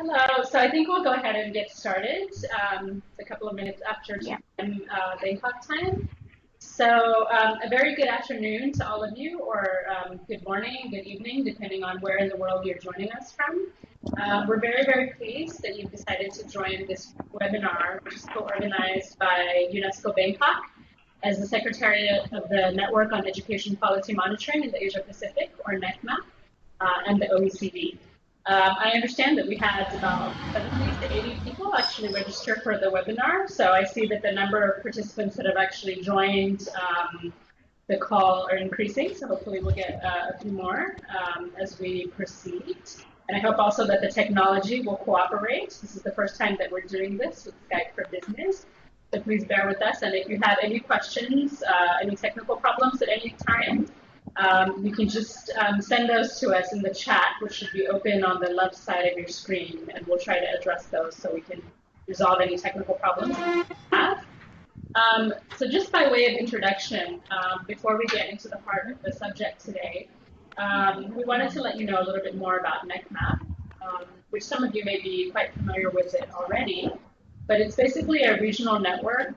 Hello. So I think we'll go ahead and get started. It's a couple of minutes after time, Bangkok time. So a very good afternoon to all of you, or good morning, good evening, depending on where in the world you're joining us from. We're very, very pleased that you've decided to join this webinar, which is co-organized by UNESCO Bangkok as the Secretariat of the Network on Education Policy Monitoring in the Asia Pacific, or NEQMAP, and the OECD. I understand that we had about 70 to 80 people actually register for the webinar. So I see that the number of participants that have actually joined the call are increasing. So hopefully we'll get a few more as we proceed. And I hope also that the technology will cooperate. This is the first time that we're doing this with Skype for Business. So please bear with us. And if you have any questions, any technical problems at any time, you can just send those to us in the chat, which should be open on the left side of your screen, and we'll try to address those so we can resolve any technical problems you have. So just by way of introduction, before we get into the heart of the subject today, we wanted to let you know a little bit more about NEQMAP, which some of you may be quite familiar with it already. But it's basically a regional network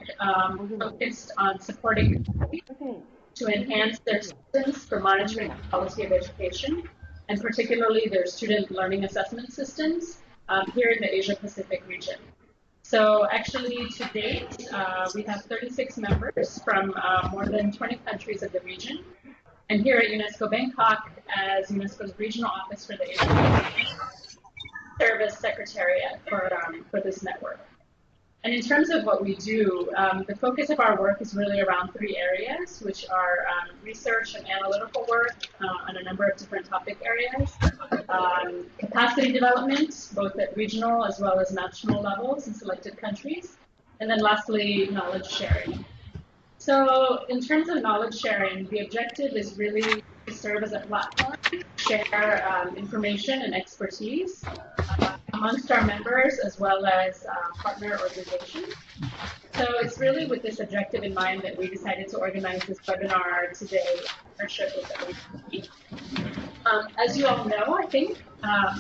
focused on supporting to enhance their systems for monitoring the quality of education, and particularly their student learning assessment systems here in the Asia Pacific region. So actually, to date, we have 36 members from more than 20 countries of the region. And here at UNESCO Bangkok, as UNESCO's regional office for the Asia Pacific, serve as secretariat for this network. And in terms of what we do, the focus of our work is really around three areas, which are research and analytical work on a number of different topic areas, capacity development, both at regional as well as national levels in selected countries, and then lastly, knowledge sharing. So in terms of knowledge sharing, the objective is really to serve as a platform, share information and expertise amongst our members as well as partner organizations. So it's really with this objective in mind that we decided to organize this webinar today in partnership with the OECD. As you all know, I think,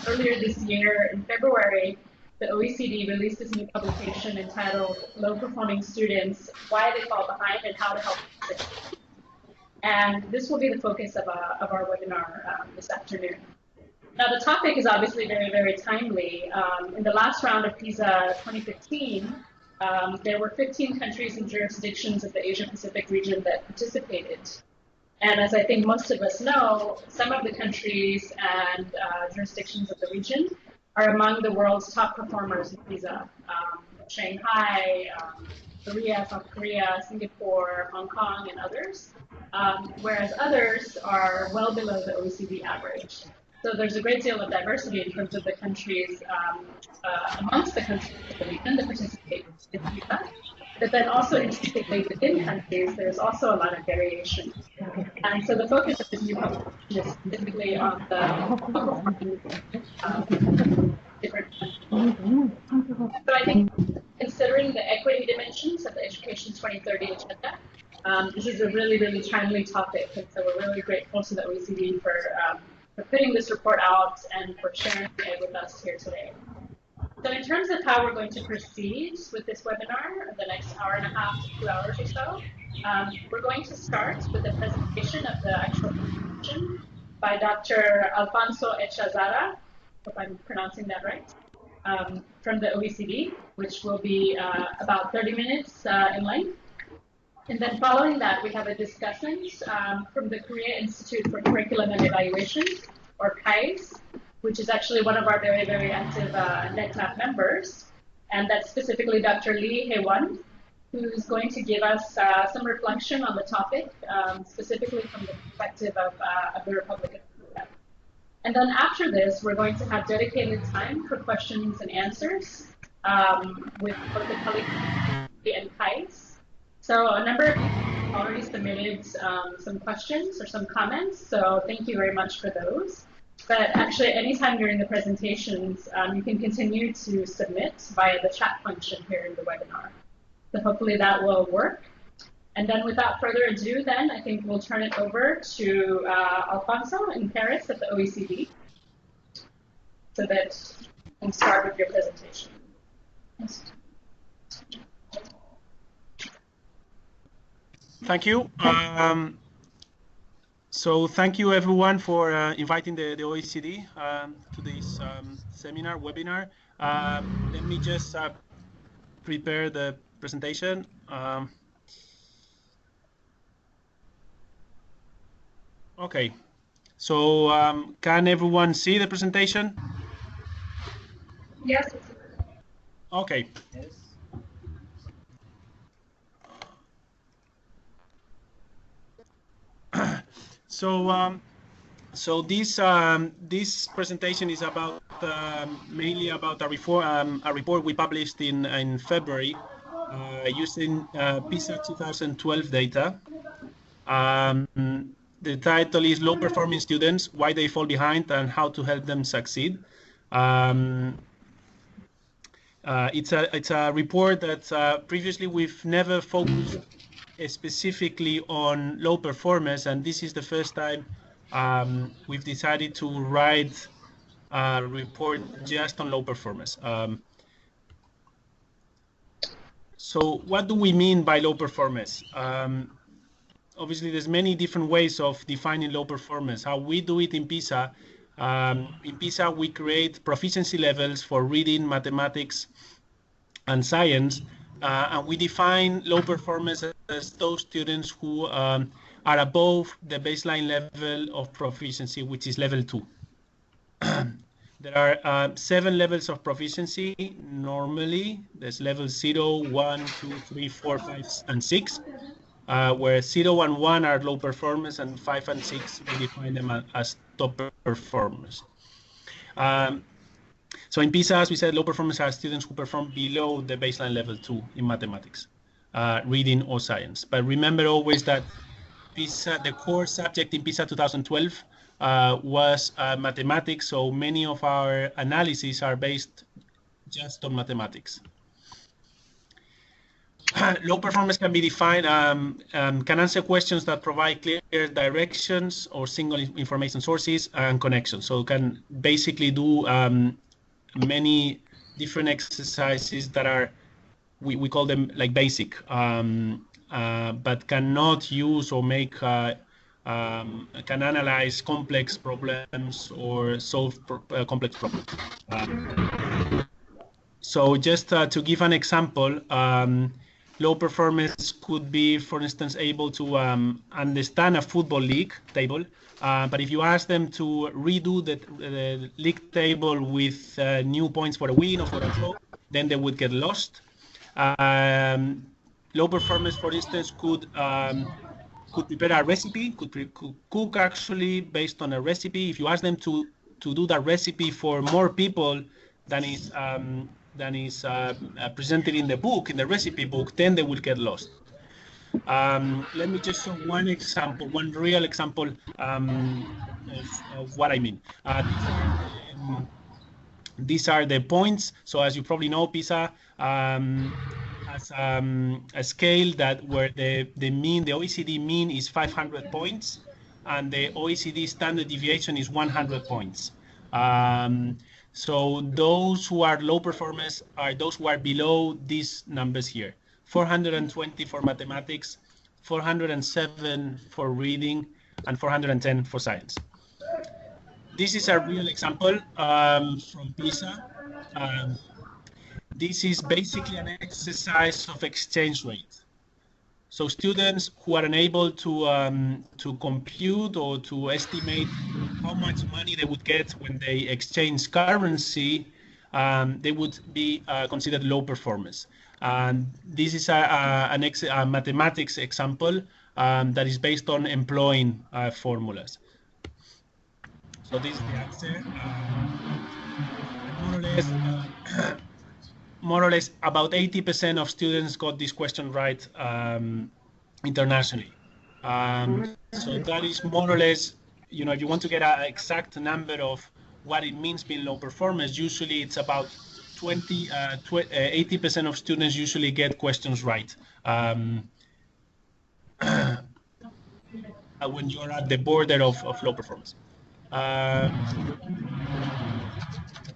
earlier this year in February, the OECD released this new publication entitled Low Performing Students, Why They Fall Behind and How to Help Them Succeed. And this will be the focus of our webinar this afternoon. Now, the topic is obviously very, very timely. In the last round of PISA 2015, there were 15 countries and jurisdictions of the Asia Pacific region that participated. And as I think most of us know, some of the countries and jurisdictions of the region are among the world's top performers in PISA. Shanghai, Korea, South Korea, Singapore, Hong Kong, and others, whereas others are well below the OECD average. So there's a great deal of diversity in terms of the countries, amongst the countries of the region that participate in PISA. But then also interestingly, within countries, there's also a lot of variation. And so the focus of this new publication is specifically on the different countries. So I think considering the equity dimensions of the Education 2030 agenda, this is a really, really timely topic. And so we're really grateful to the OECD for putting this report out and for sharing it with us here today. So in terms of how we're going to proceed with this webinar, the next hour and a half to 2 hours or so, we're going to start with a presentation of the actual presentation by Dr. Alfonso Echazarra, hope I'm pronouncing that right, from the OECD, which will be about 30 minutes in length. And then following that, we have a discussion from the Korea Institute for Curriculum and Evaluation, or KICE, which is actually one of our very, very active NEQMAP members. And that's specifically Dr. Lee Haewon, who's going to give us some reflection on the topic, specifically from the perspective of the Republic of Korea. And then after this, we're going to have dedicated time for questions and answers with both the colleagues and KICE. So a number of you have already submitted some questions or some comments, so thank you very much for those. But actually, anytime during the presentations, you can continue to submit via the chat function here in the webinar. So hopefully that will work. And then without further ado, then, I think we'll turn it over to Alfonso in Paris at the OECD, so that and start with your presentation. Thank you. So thank you everyone for inviting the OECD to this seminar, webinar. Let me just prepare the presentation. Okay, so can everyone see the presentation? Yes. Okay. So this presentation is about mainly about a report we published in February using PISA 2012 data. The title is "Low Performing Students: Why They Fall Behind and How to Help Them Succeed." It's a report that previously we've never focused specifically on low performers, and this is the first time we've decided to write a report just on low performers. So what do we mean by low performers? Obviously, there's many different ways of defining low performance. How we do it in PISA, we create proficiency levels for reading, mathematics, and science, and we define low performance as those students who are above the baseline level of proficiency, which is level 2. There are 7 levels of proficiency. Normally, there's level 0, 1, 2, 3, 4, 5, and 6, where 0 and 1 are low performers, and 5 and 6, we define them as top performers. So in PISA, as we said, low performers are students who perform below the baseline level 2 in mathematics, reading, or science. But remember always that PISA, the core subject in PISA 2012 was mathematics, so many of our analyses are based just on mathematics. Low performance can be defined, can answer questions that provide clear directions or single information sources and connections. So can basically do many different exercises that are, we call them like basic, but cannot use or make, can analyze complex problems or solve complex problems. So just to give an example, low performance could be, for instance, able to understand a football league table, but if you ask them to redo the league table with new points for a win or for a draw, then they would get lost. Low performance, for instance, could prepare a recipe, could cook actually based on a recipe. If you ask them to do that recipe for more people than is presented in the book, in the recipe book, then they will get lost. Let me just show one example, one real example of what I mean. These are the points. So as you probably know, PISA has a scale that where the mean, the OECD mean is 500 points, and the OECD standard deviation is 100 points. So those who are low performers are those who are below these numbers here: 420 for mathematics, 407 for reading, and 410 for science. This is a real example from PISA. This is basically an exercise of exchange rate. So students who are unable to compute or to estimate how much money they would get when they exchange currency, they would be considered low performers. And this is a mathematics example that is based on employing formulas. So this is the answer. More or less, about 80% of students got this question right internationally. So that is more or less, you know, if you want to get an exact number of what it means being low performers, usually it's about 80% of students usually get questions right when you're at the border of low performance.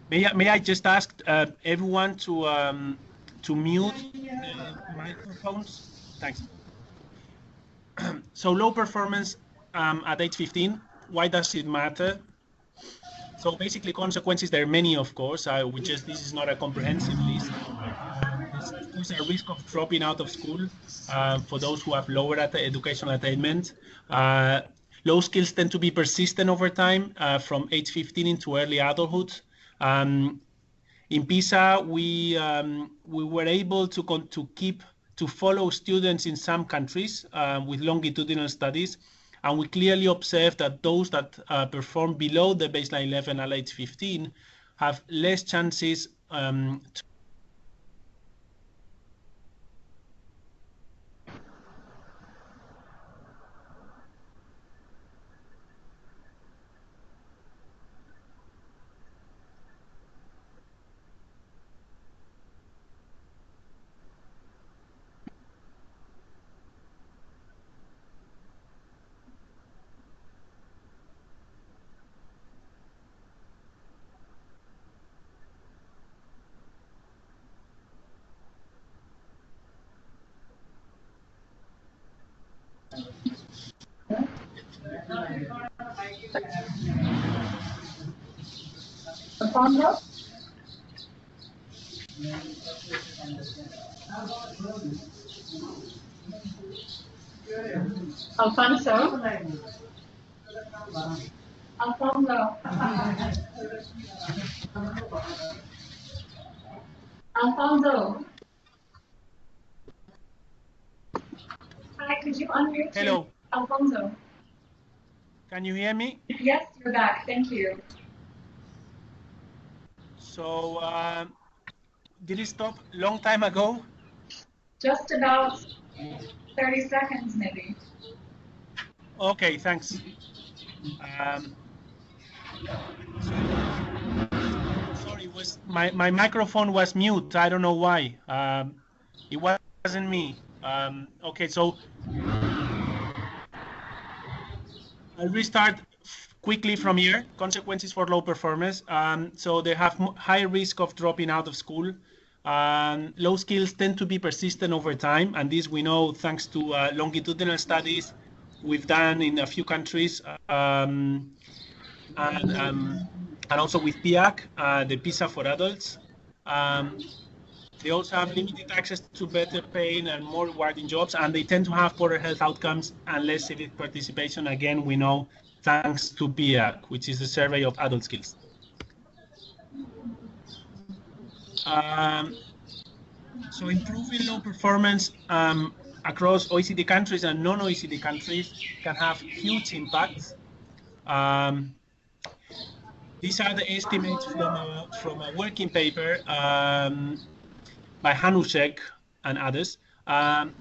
May I just ask everyone to mute microphones? Thanks. So low performance at age 15, why does it matter? So basically consequences, there are many, of course. This is not a comprehensive list. There's of course a risk of dropping out of school for those who have lower educational attainment. Low skills tend to be persistent over time from age 15 into early adulthood. In PISA, we were able to follow students in some countries with longitudinal studies, and we clearly observed that those that perform below the baseline level at age 15 have less chances Alfonso? Alfonso? Alfonso? Alfonso? Hi, could you unmute? Hello. Alfonso? Can you hear me? Yes, you're back. Thank you. So did it stop long time ago? Just about 30 seconds, maybe. Okay, thanks. Sorry, my microphone was mute. I don't know why. It wasn't me. Okay, so I'll restart quickly from here. Consequences for low performers. So they have high risk of dropping out of school. Low skills tend to be persistent over time, and this we know thanks to longitudinal studies we've done in a few countries, and also with PIAC, the PISA for adults. They also have limited access to better paying and more rewarding jobs, and they tend to have poorer health outcomes and less civic participation. Again, we know thanks to PIAC, which is the survey of adult skills. So improving low performance across OECD countries and non-OECD countries can have huge impacts. These are the estimates from a working paper by Hanushek and others. And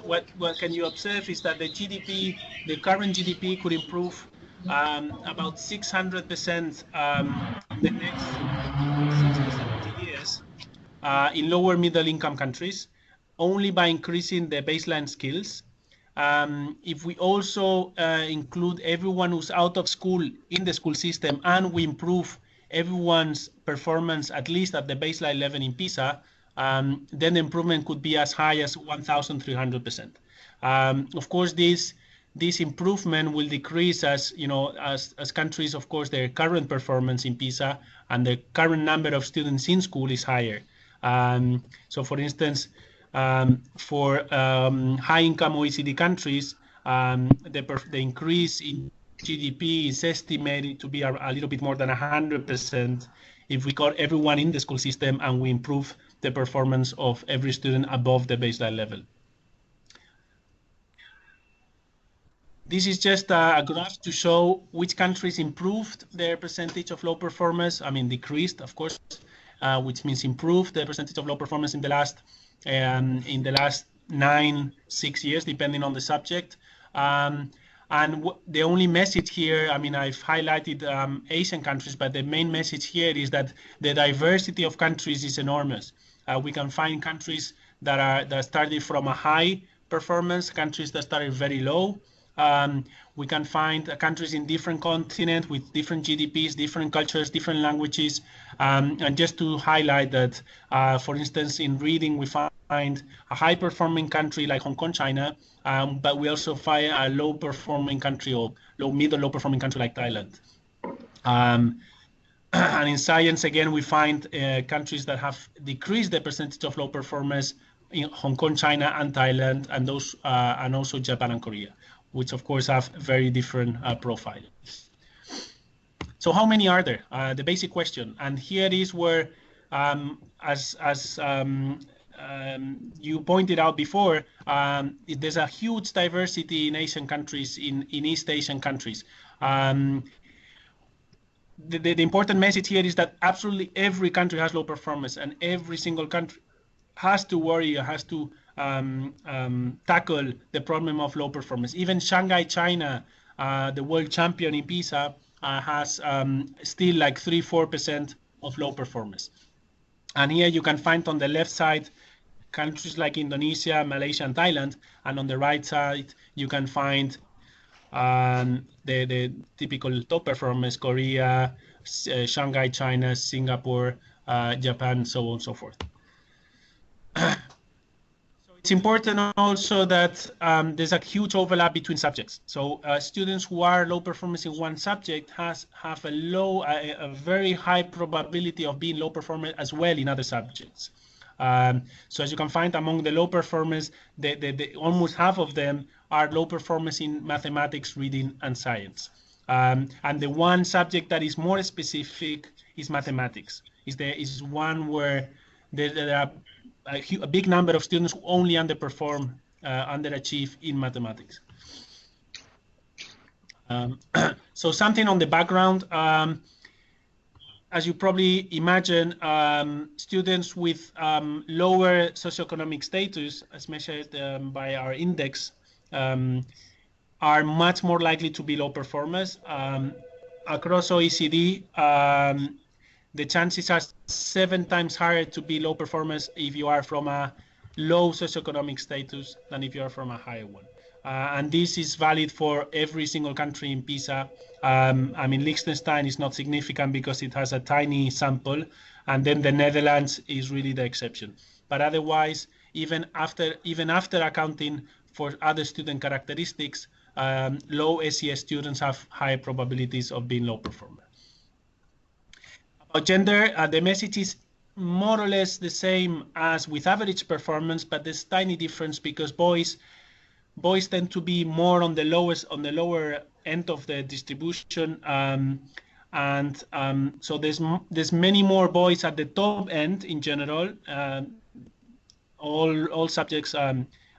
what can you observe is that the GDP, the current GDP could improve about 600% in the next 60, 70 years in lower middle income countries, only by increasing the baseline skills. If we also include everyone who's out of school in the school system, and we improve everyone's performance at least at the baseline level in PISA, then the improvement could be as high as 1,300%. Of course, this improvement will decrease as as countries, of course, their current performance in PISA and the current number of students in school is higher. So, for instance, for high-income OECD countries, the increase in GDP is estimated to be a little bit more than 100% if we got everyone in the school system and we improve the performance of every student above the baseline level. This is just a graph to show which countries improved their percentage of low performance. I mean, decreased, of course, which means improved the percentage of low performance in the last 6 years, depending on the subject. And the only message here, I mean, I've highlighted Asian countries, but the main message here is that the diversity of countries is enormous. We can find countries that started from a high performance, countries that started very low, We can find countries in different continents with different GDPs, different cultures, different languages. And just to highlight that, for instance, in reading, we find a high-performing country like Hong Kong, China, but we also find a low-performing country or low-performing country like Thailand. And in science, again, we find countries that have decreased the percentage of low performers in Hong Kong, China, and Thailand, and those, and also Japan and Korea, which of course have very different profiles. So how many are there? The basic question, and here is where, as you pointed out before, there's a huge diversity in Asian countries, in East Asian countries. The important message here is that absolutely every country has low performance, and every single country has to worry, has to tackle the problem of low performance. Even Shanghai, China, the world champion in PISA, has still like 3-4% of low performance. And here you can find on the left side countries like Indonesia, Malaysia, and Thailand, and on the right side you can find the typical top performers: Korea, Shanghai, China, Singapore, Japan, so on and so forth. So it's important also that there's a huge overlap between subjects. So students who are low performers in one subject have a very high probability of being low performers as well in other subjects. So as you can find, among the low performers, almost half of them are low performers in mathematics, reading, and science. And the one subject that is more specific is mathematics. Is one where there are a big number of students who only underperform, underachieve in mathematics. So something on the background. As you probably imagine, students with lower socioeconomic status, as measured by our index, are much more likely to be low performers. Across OECD, the chances are 7 times higher to be low performers if you are from a low socioeconomic status than if you are from a higher one. And this is valid for every single country in PISA. I mean, Liechtenstein is not significant because it has a tiny sample, and then the Netherlands is really the exception. But otherwise, even after accounting for other student characteristics, low SES students have higher probabilities of being low performers. About gender, the message is more or less the same as with average performance, but there's a tiny difference because boys tend to be more on the lower end of the distribution, so there's many more boys at the top end in general, all subjects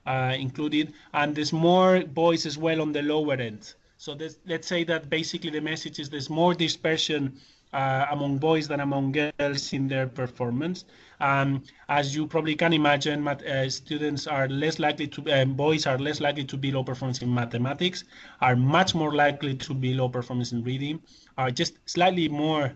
included, and there's more boys as well on the lower end. So let's say that basically the message is there's more dispersion among boys than among girls in their performance. As you probably can imagine, students are less likely to, boys are less likely to be low performance in mathematics, are much more likely to be low performance in reading, are just slightly more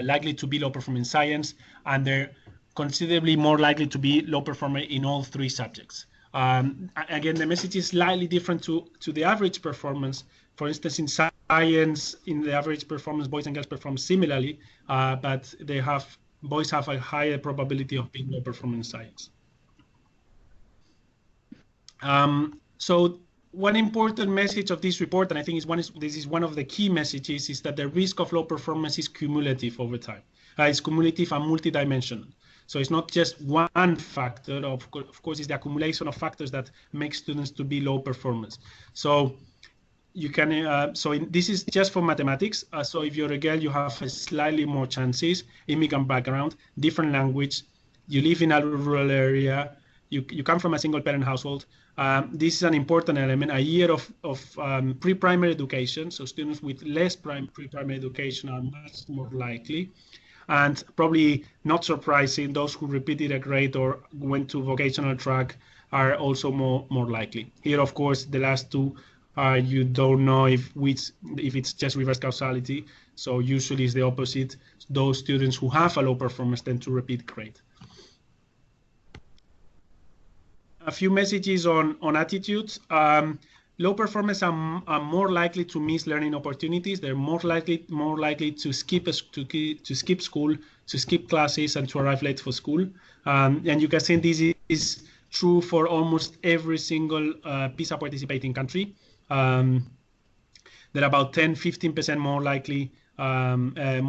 likely to be low performance in science, and they're considerably more likely to be low performer in all 3 subjects. Again, the message is slightly different to the average performance. For instance, in science, in the average performance, boys and girls perform similarly, but boys have a higher probability of being low performing in science. So one important message of this report, and I think this is one of the key messages, is that the risk of low performance is cumulative over time. It's cumulative and multidimensional. So it's not just one factor. Of course, it's the accumulation of factors that make students to be low performers. So you can, this is just for mathematics. So if you're a girl, you have slightly more chances, immigrant background, different language, you live in a rural area, you come from a single parent household. This is an important element, a year of pre-primary education. So students with less pre-primary education are much more likely. And probably not surprising, those who repeated a grade or went to vocational track are also more likely. Here, of course, the last 2, you don't know if it's just reverse causality. So usually it's the opposite. Those students who have a low performance tend to repeat grade. A few messages on attitudes. low performers are more likely to miss learning opportunities. They're more likely to skip school, to skip classes, and to arrive late for school. And you can see this is true for almost every single PISA participating country. They're about 10-15% more likely, higher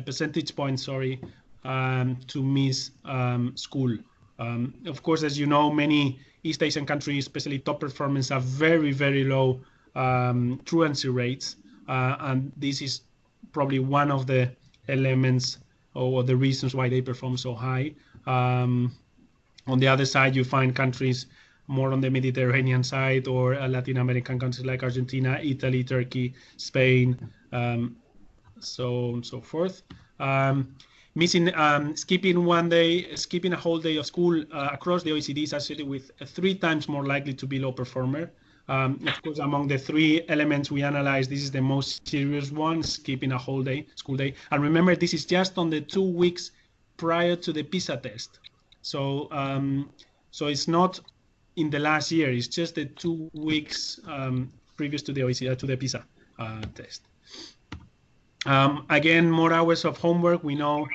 percentage points, sorry, to miss school. Of course, as you know, many East Asian countries, especially top performers, have very, very low truancy rates. And this is probably one of the elements or the reasons why they perform so high. On the other side, you find countries more on the Mediterranean side, or Latin American countries like Argentina, Italy, Turkey, Spain, so on and so forth. Skipping a whole day of school across the OECD is actually with 3 times more likely to be low performer. Of course, among the 3 elements we analyzed, this is the most serious one, skipping a whole day, school day. And remember, this is just on the 2 weeks prior to the PISA test. So, so it's not in the last year, it's just the 2 weeks previous to the OECD, to the PISA test. Again, more hours of homework. We know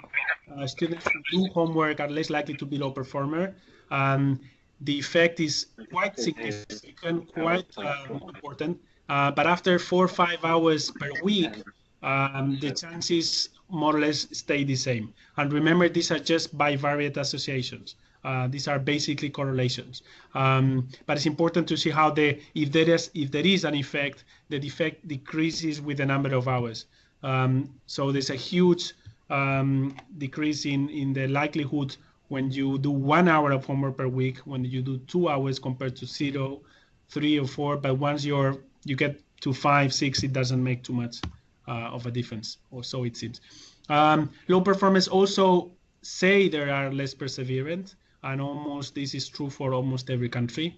students who do homework are less likely to be low performer. The effect is quite significant, quite important. But after 4 or 5 hours per week, the chances more or less stay the same. And remember, these are just bivariate associations. These are basically correlations. But it's important to see how if there is an effect, the effect decreases with the number of hours. So there's a huge decrease in the likelihood when you do 1 hour of homework per week, when you do 2 hours compared to 0, 3 or 4. But once you get to 5, 6, it doesn't make too much of a difference, or so it seems. Low performers also say they are less perseverant, and this is true for almost every country.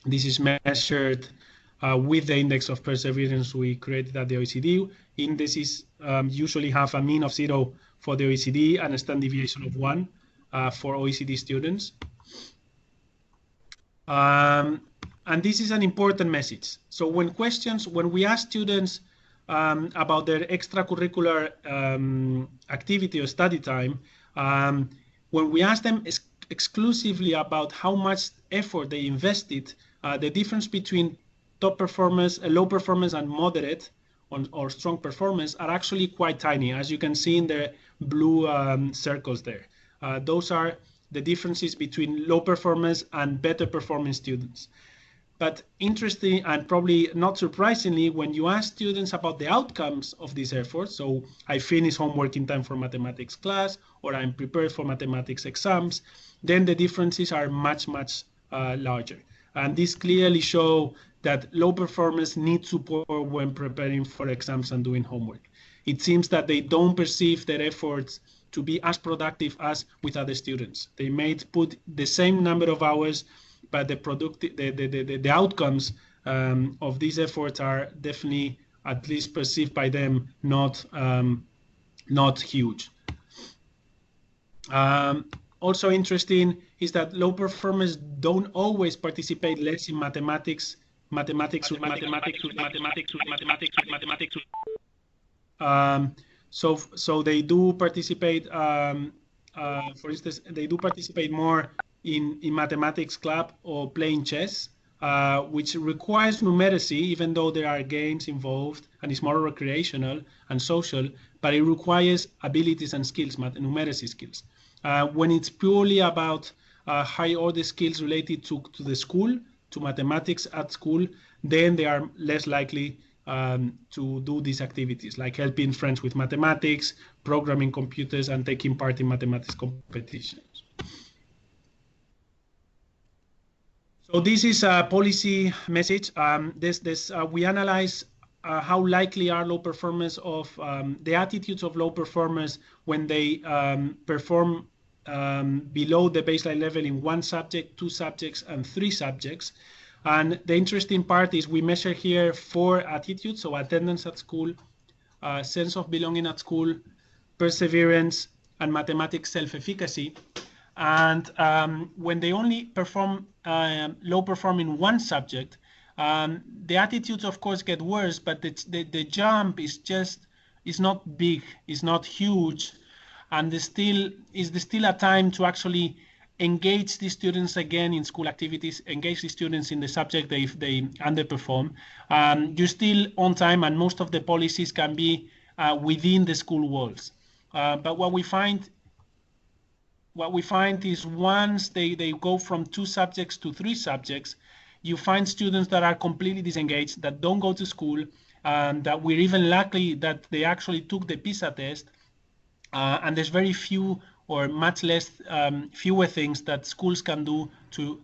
This is measured with the index of perseverance we created at the OECD. Indices usually have a mean of 0 for the OECD and a standard deviation of 1 for OECD students. And this is an important message. So when we ask students about their extracurricular activity or study time, when we ask them exclusively about how much effort they invested, the difference between top performers, low performers, and moderate or strong performers are actually quite tiny, as you can see in the blue circles there. Those are the differences between low performers and better performing students. But interesting, and probably not surprisingly, when you ask students about the outcomes of these efforts, so I finish homework in time for mathematics class, or I'm prepared for mathematics exams, then the differences are much, much larger. And this clearly shows that low performers need support when preparing for exams and doing homework. It seems that they don't perceive their efforts to be as productive as with other students. They may put the same number of hours, but the outcomes of these efforts are definitely, at least perceived by them, not huge. Also interesting is that low performers don't always participate less in mathematics. So they do participate. For instance, they do participate more in mathematics club or playing chess, which requires numeracy, even though there are games involved and it's more recreational and social, but it requires abilities and skills, numeracy skills. When it's purely about high order skills related to the school, to mathematics at school, then they are less likely to do these activities, like helping friends with mathematics, programming computers, and taking part in mathematics competitions. So this is a policy message. We analyze how likely are low performers of the attitudes of low performers when they perform below the baseline level in 1 subject, 2 subjects, and 3 subjects. And the interesting part is we measure here 4 attitudes, so attendance at school, sense of belonging at school, perseverance, and mathematics self-efficacy. And when they only perform low perform in one subject, the attitudes of course get worse, but the jump is not big, is not huge, and there's still a time to actually engage the students again in school activities, engage the students in the subject they underperform. You're still on time, and most of the policies can be within the school walls. But what we find is once they go from 2 subjects to 3 subjects, you find students that are completely disengaged, that don't go to school, that we're even lucky that they actually took the PISA test, and there's very few or much less, fewer things that schools can do to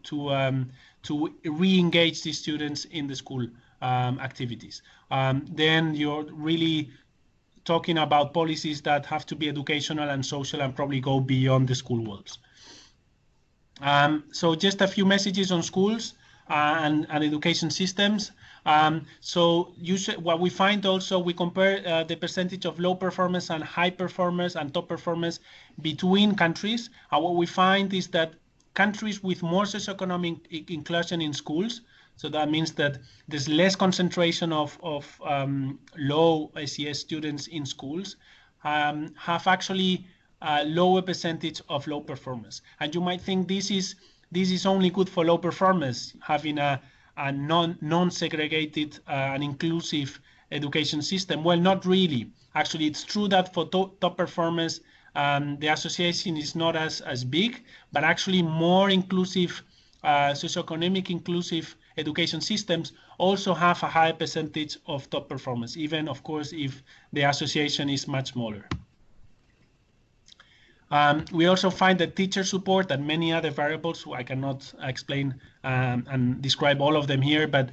re-engage these students in the school activities. Then you're really talking about policies that have to be educational and social and probably go beyond the school walls. So just a few messages on schools and education systems. So what we find also, we compare the percentage of low performers and high performers and top performers between countries. And what we find is that countries with more socioeconomic inclusion in schools, so that means that there's less concentration of low SES students in schools, have actually a lower percentage of low performers. And you might think this is only good for low performers, having a non-segregated and inclusive education system. Well, not really. Actually, it's true that for top performers, the association is not as big, but actually more inclusive, socioeconomic inclusive education systems also have a higher percentage of top performers, even, of course, if the association is much smaller. We also find that teacher support and many other variables, I cannot explain and describe all of them here, but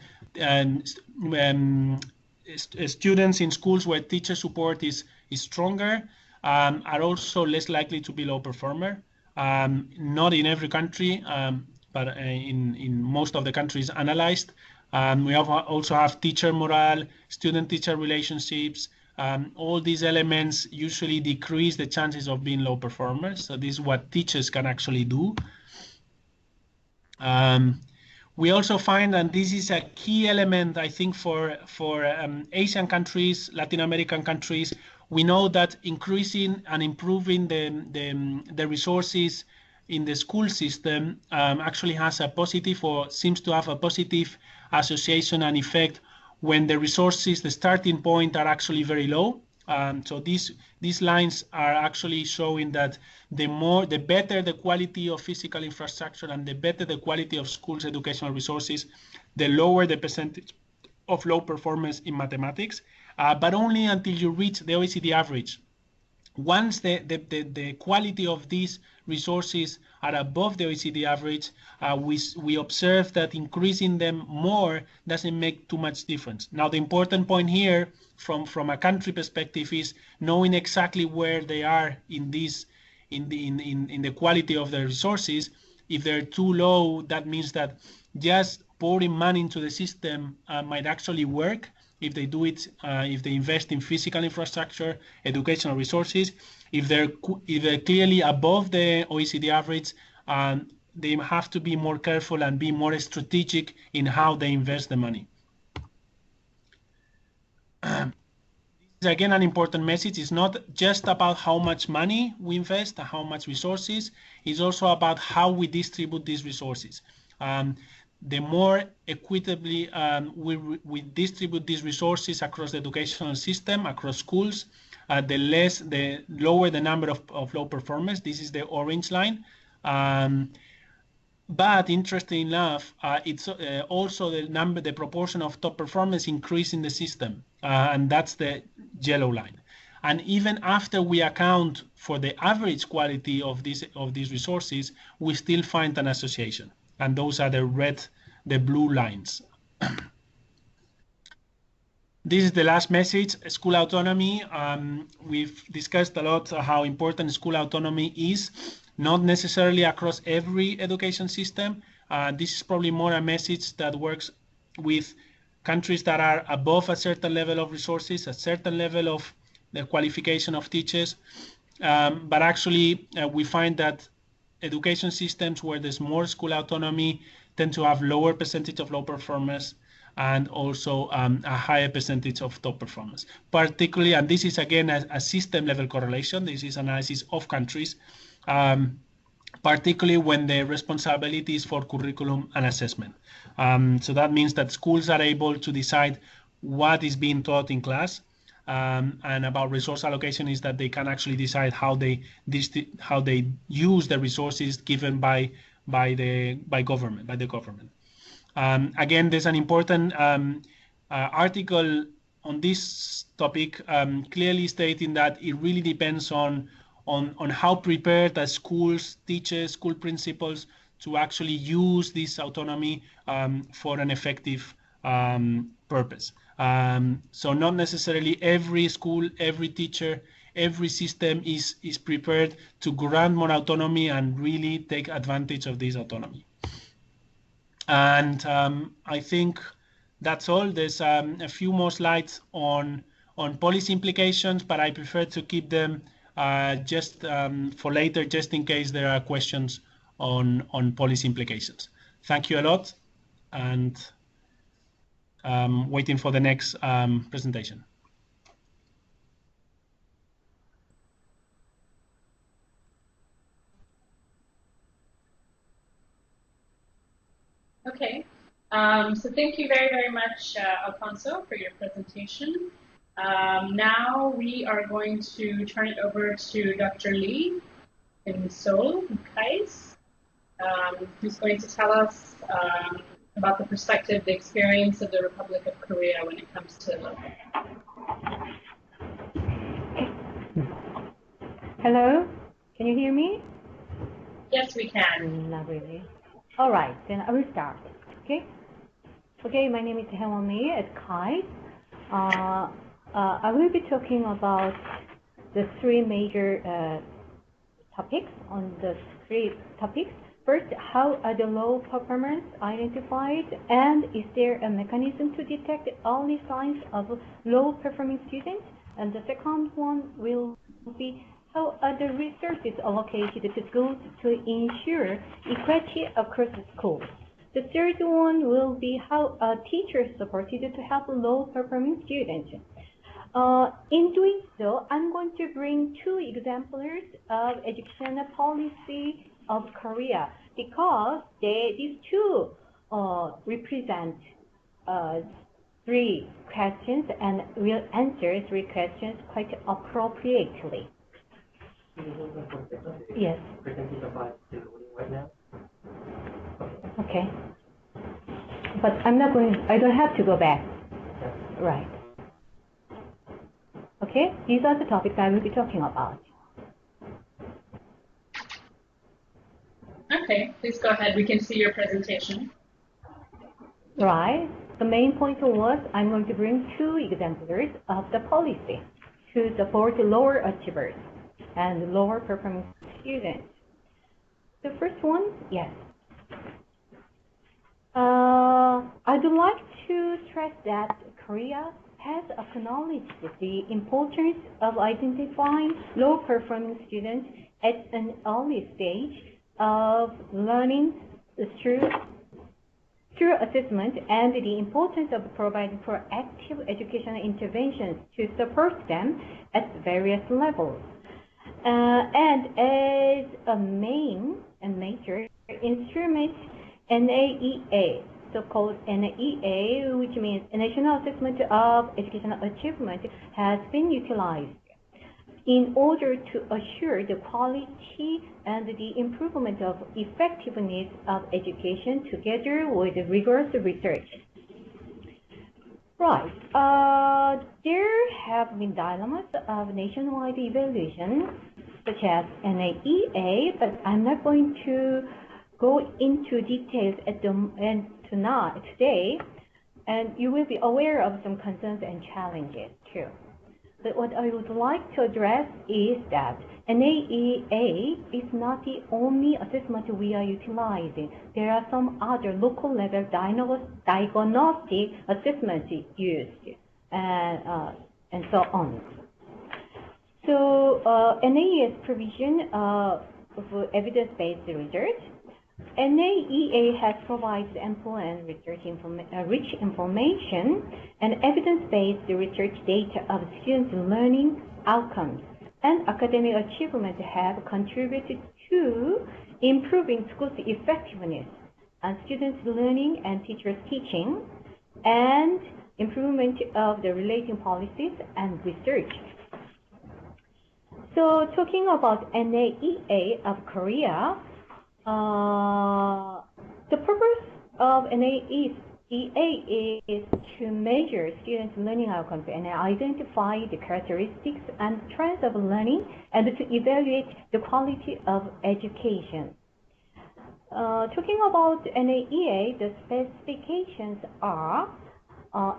students in schools where teacher support is stronger are also less likely to be low performer. Not in every country, but in most of the countries analyzed. We also have teacher morale, student-teacher relationships. All these elements usually decrease the chances of being low performers. So this is what teachers can actually do. We also find, and this is a key element, I think, for Asian countries, Latin American countries, we know that increasing and improving the resources in the school system actually has a positive, or seems to have a positive association and effect when the resources, the starting point, are actually very low. So these lines are actually showing that the better the quality of physical infrastructure and the better the quality of schools' educational resources, the lower the percentage of low performance in mathematics, but only until you reach the OECD average. Once the quality of these resources are above the OECD average, we observe that increasing them more doesn't make too much difference. Now, the important point here from a country perspective is knowing exactly where they are in the quality of the resources. If they're too low, that means that just pouring money into the system might actually work. If they do it, if they invest in physical infrastructure, educational resources, if they're clearly above the OECD average, they have to be more careful and be more strategic in how they invest the money. This is again an important message. It's not just about how much money we invest and how much resources. It's also about how we distribute these resources. The more equitably we distribute these resources across the educational system, across schools, the lower the number of low performers. This is the orange line. But interesting enough, it's also the proportion of top performers increase in the system, and that's the yellow line. And even after we account for the average quality of these resources, we still find an association. And those are the blue lines. This is the last message, school autonomy. We've discussed a lot how important school autonomy is, not necessarily across every education system. This is probably more a message that works with countries that are above a certain level of resources, a certain level of the qualification of teachers. But actually, we find that education systems where there's more school autonomy tend to have lower percentage of low performers and also a higher percentage of top performers. Particularly, and this is again a system level correlation, this is analysis of countries, particularly when the responsibility is for curriculum and assessment. So that means that schools are able to decide what is being taught in class, and about resource allocation is that they can actually decide how they use the resources given by the government. Again, there's an important article on this topic clearly stating that it really depends on how prepared the schools, teachers, school principals to actually use this autonomy for an effective purpose. So not necessarily every school, every teacher, every system is prepared to grant more autonomy and really take advantage of this autonomy. And I think that's all. There's a few more slides on policy implications, but I prefer to keep them just for later, just in case there are questions on policy implications. Thank you a lot, and waiting for the next presentation. Okay, so thank you very, very much, Alfonso, for your presentation. Now we are going to turn it over to Dr. Lee in Seoul, KICE, who's going to tell us about the perspective, the experience of the Republic of Korea when it comes to learning. Hello, can you hear me? Yes, we can. Not really. All right, then I will start. Okay. Okay, my name is Haewon Lee at KICE. I will be talking about the three major topics on the three topics. First, how are the low performance identified, and is there a mechanism to detect early signs of low performing students? And the second one will be how are the resources allocated to schools to ensure equity across the schools? The third one will be how are teachers supported to help low-performing students? In doing so, I'm going to bring two examples of educational policy of Korea because these two represent three questions and will answer three questions quite appropriately. Yes. Okay. But I'm not going, I don't have to go back. Right. Okay, these are the topics I will be talking about. Okay, please go ahead. We can see your presentation. Right. The main point was I'm going to bring two examples of the policy to support lower achievers and lower performing students. The first one, yes. I'd like to stress that Korea has acknowledged the importance of identifying low-performing students at an early stage of learning through assessment and the importance of providing proactive educational interventions to support them at various levels. And as a main and major instrument, NAEA, so-called NAEA, which means National Assessment of Educational Achievement, has been utilized in order to assure the quality and the improvement of effectiveness of education together with rigorous research. Right. There have been dilemmas of nationwide evaluation, such as NAEA, but I'm not going to go into details today, and you will be aware of some concerns and challenges too. But what I would like to address is that NAEA is not the only assessment we are utilizing. There are some other local level diagnostic assessments used and so on. So NAEA's provision of evidence-based research. NEQMAP has provided ample and rich information and evidence-based research data of students' learning outcomes and academic achievement have contributed to improving schools' effectiveness on students' learning and teachers' teaching, and improvement of the relating policies and research. So talking about NEQMAP of Korea, the purpose of NEQMAP is to measure students' learning outcomes and identify the characteristics and trends of learning and to evaluate the quality of education. Talking about NEQMAP, the specifications are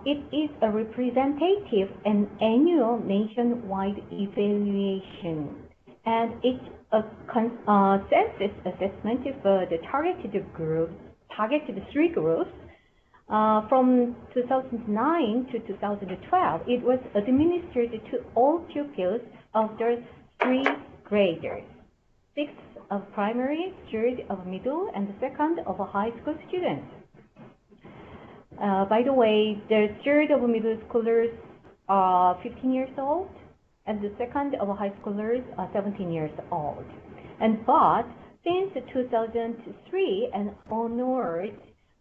it is a representative and annual nationwide evaluation, and it's a census assessment for the targeted three groups. From 2009 to 2012, it was administered to all pupils of the 3 graders, 6th of primary, 3rd of middle, and the 2nd of high school students. By the way, the 3rd of middle schoolers are 15 years old, and the 2nd of high schoolers are 17 years old. But since 2003 and onwards,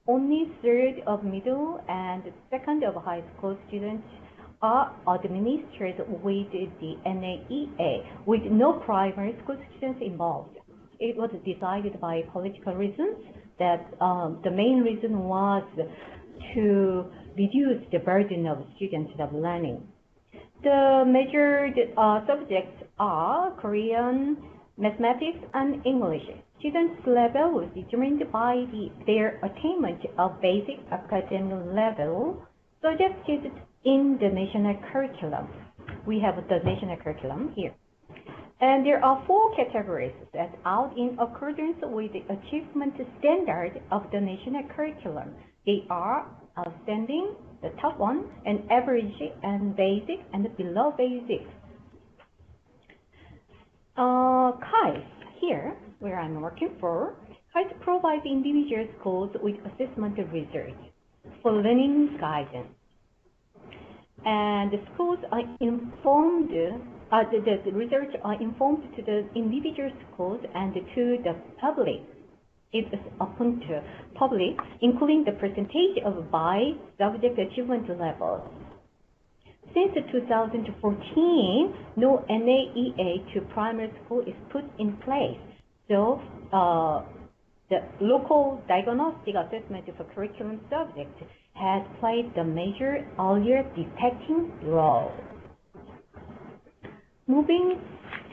only 3rd of middle and 2nd of high school students are administered with the NEQMAP, with no primary school students involved. It was decided by political reasons that the main reason was to reduce the burden of students of learning. The measured subjects are Korean, mathematics, and English. Students' level was determined by their attainment of basic academic level suggested in the national curriculum. We have the national curriculum here. And there are 4 categories set out in accordance with the achievement standard of the national curriculum. They are outstanding, the top one, and average, and basic, and below basic. KICE, here, where I'm working for, KICE provides individual schools with assessment research for learning guidance. And the schools are informed, the research are informed to the individual schools and to the public. It is open to public, including the percentage of by subject achievement levels. Since 2014, no NEQMAP to primary school is put in place. So the local diagnostic assessment for curriculum subjects has played the major earlier detecting role. Moving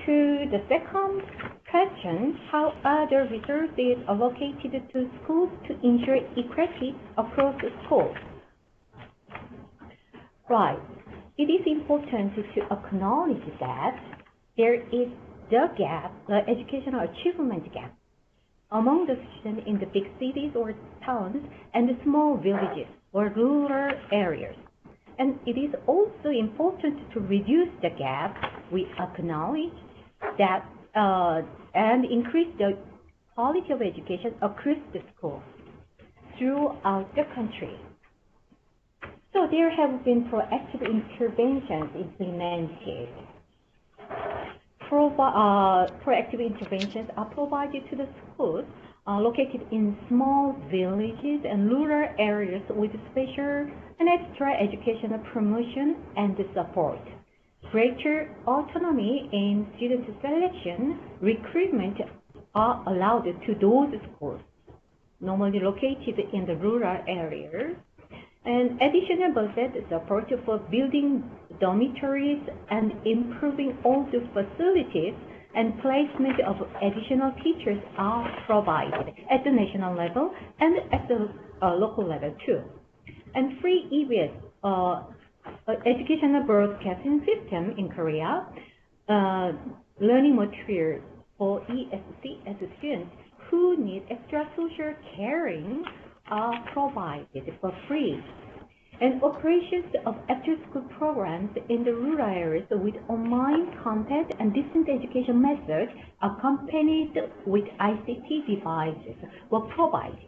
to the second question, how are the resources allocated to schools to ensure equity across schools? Right. It is important to acknowledge that there is the gap, the educational achievement gap, among the students in the big cities or towns and the small villages or rural areas. And it is also important to reduce the gap. We acknowledge that and increase the quality of education across the schools throughout the country. So there have been proactive interventions implemented. Proactive interventions are provided to the schools located in small villages and rural areas with special and extra educational promotion and support. Greater autonomy in student selection, recruitment are allowed to those schools, normally located in the rural areas, and additional budget support for building dormitories and improving all the facilities and placement of additional teachers are provided at the national level and at the local level too. And free EBS, educational broadcasting system in Korea, learning materials for ESCS students who need extra social caring are provided for free. and operations of after-school programs in the rural areas with online content and distance education methods accompanied with ICT devices were provided.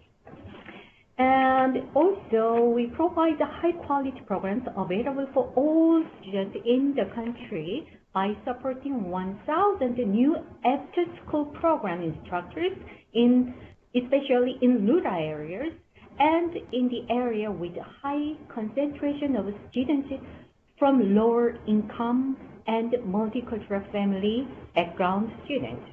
And also, we provide the high-quality programs available for all students in the country by supporting 1,000 new after-school program instructors, especially in rural areas and in the area with a high concentration of students from lower income and multicultural family background students.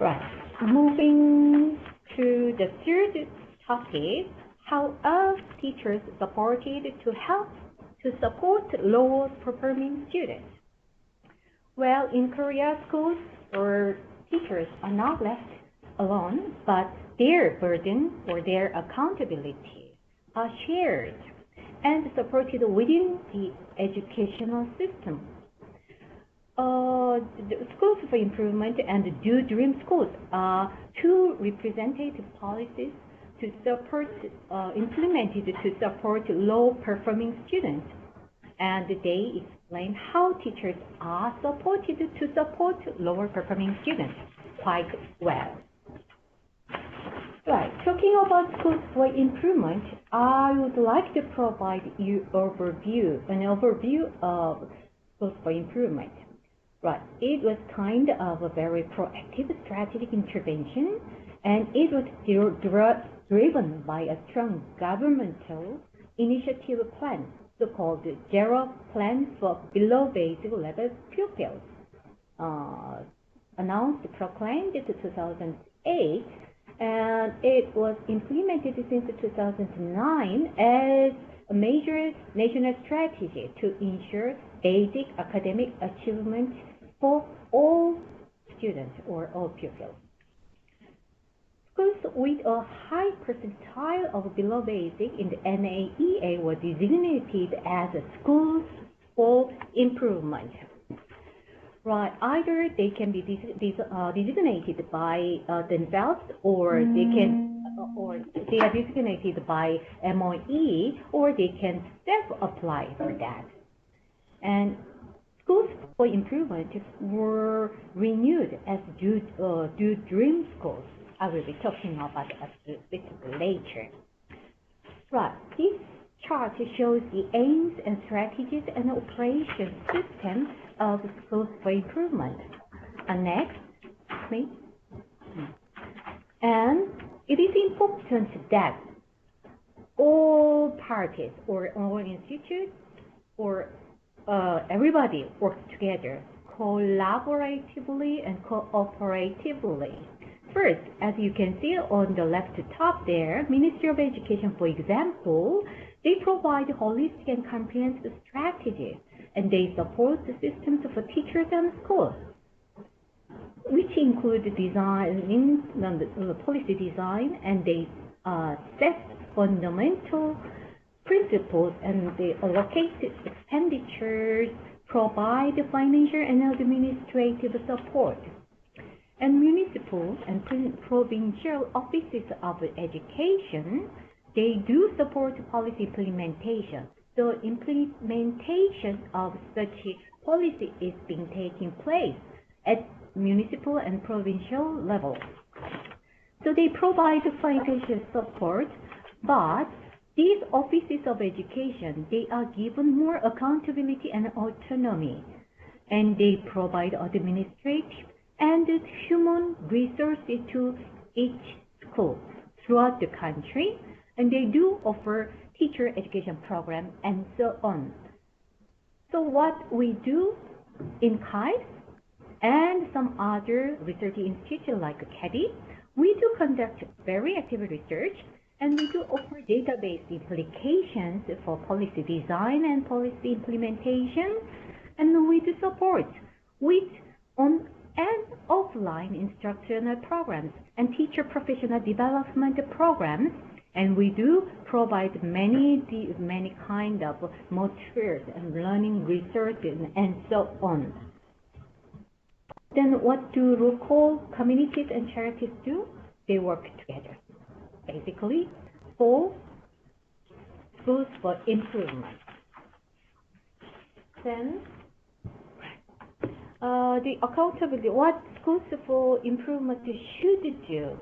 Right, moving to the third topic, how are teachers supported to help to support lower performing students? Well, in Korea, schools or teachers are not left alone, but their burden or their accountability are shared and supported within the educational system. The Schools for Improvement and Do Dream Schools are two representative policies to support, implemented to support low-performing students, and they explain how teachers are supported to support lower-performing students quite well. Right, talking about Schools for Improvement, I would like to provide you an overview of Schools for Improvement. Right, it was kind of a very proactive strategic intervention, and it was driven by a strong governmental initiative plan, so-called Zero Plan for Below Basic Level Pupils, proclaimed in 2008, and it was implemented since 2009 as a major national strategy to ensure basic academic achievement for all students or all pupils. Schools with a high percentile of below basic in the NAEA were designated as schools for improvement. Right, either they can be designated by themselves, or they are designated by MOE, or they can self-apply for that. And Schools for Improvement were renewed as Do Dream Schools. I will be talking about that a bit later. Right, this chart shows the aims and strategies and operation system of Schools for Improvement. Next, please. And it is important that all parties or all institutes or everybody works together collaboratively and cooperatively. First, as you can see on the left top there, Ministry of Education, for example, they provide holistic and comprehensive strategies, and they support the systems for teachers and schools, which include design, the policy design, and they set fundamental principles, and they allocate expenditures, provide financial and administrative support. And municipal and provincial offices of education, they do support policy implementation. So implementation of such policy is being taking place at municipal and provincial level. So they provide financial support, but these offices of education, they are given more accountability and autonomy, and they provide administrative and human resources to each school throughout the country, and they do offer teacher education program and so on. So what we do in KICE and some other research institutes like KEDI, we do conduct very active research, and we do offer database implications for policy design and policy implementation, and we do support with on and offline instructional programs and teacher professional development programs, and we do provide many kind of materials and learning resources and so on. Then what do local communities and charities do? They work together, basically, for schools for improvement. Then, the accountability, what schools for improvement should do.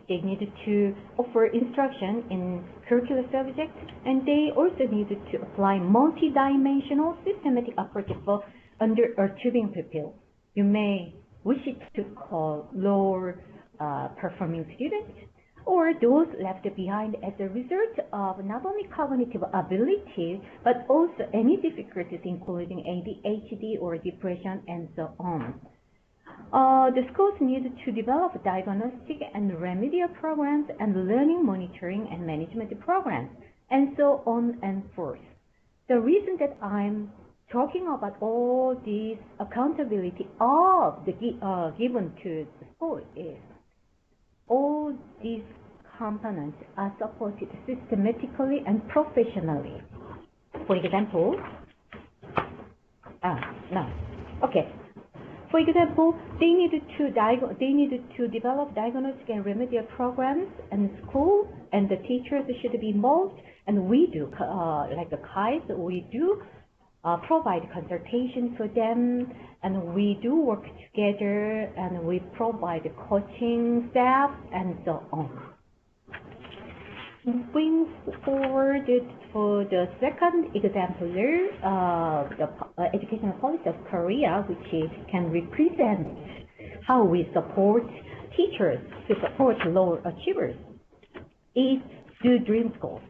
They need to offer instruction in curricular subjects, and they also need to apply multi-dimensional systematic approach for underachieving pupils. You may wish it to call lower performing students, or those left behind as a result of not only cognitive ability, but also any difficulties including ADHD or depression and so on. The schools need to develop diagnostic and remedial programs and learning monitoring and management programs, and so on and forth. The reason that I'm talking about all these accountability of the given to the school is all these components are supported systematically and professionally. For example, For example, they needed to develop diagnostic and remedial programs, and school and the teachers should be involved. And we do, like the KICE, we do provide consultation for them, and we do work together, and we provide coaching staff, and so on. Moving forward for the second exemplar, the educational policy of Korea, which can represent how we support teachers to support lower achievers, is Do Dream School.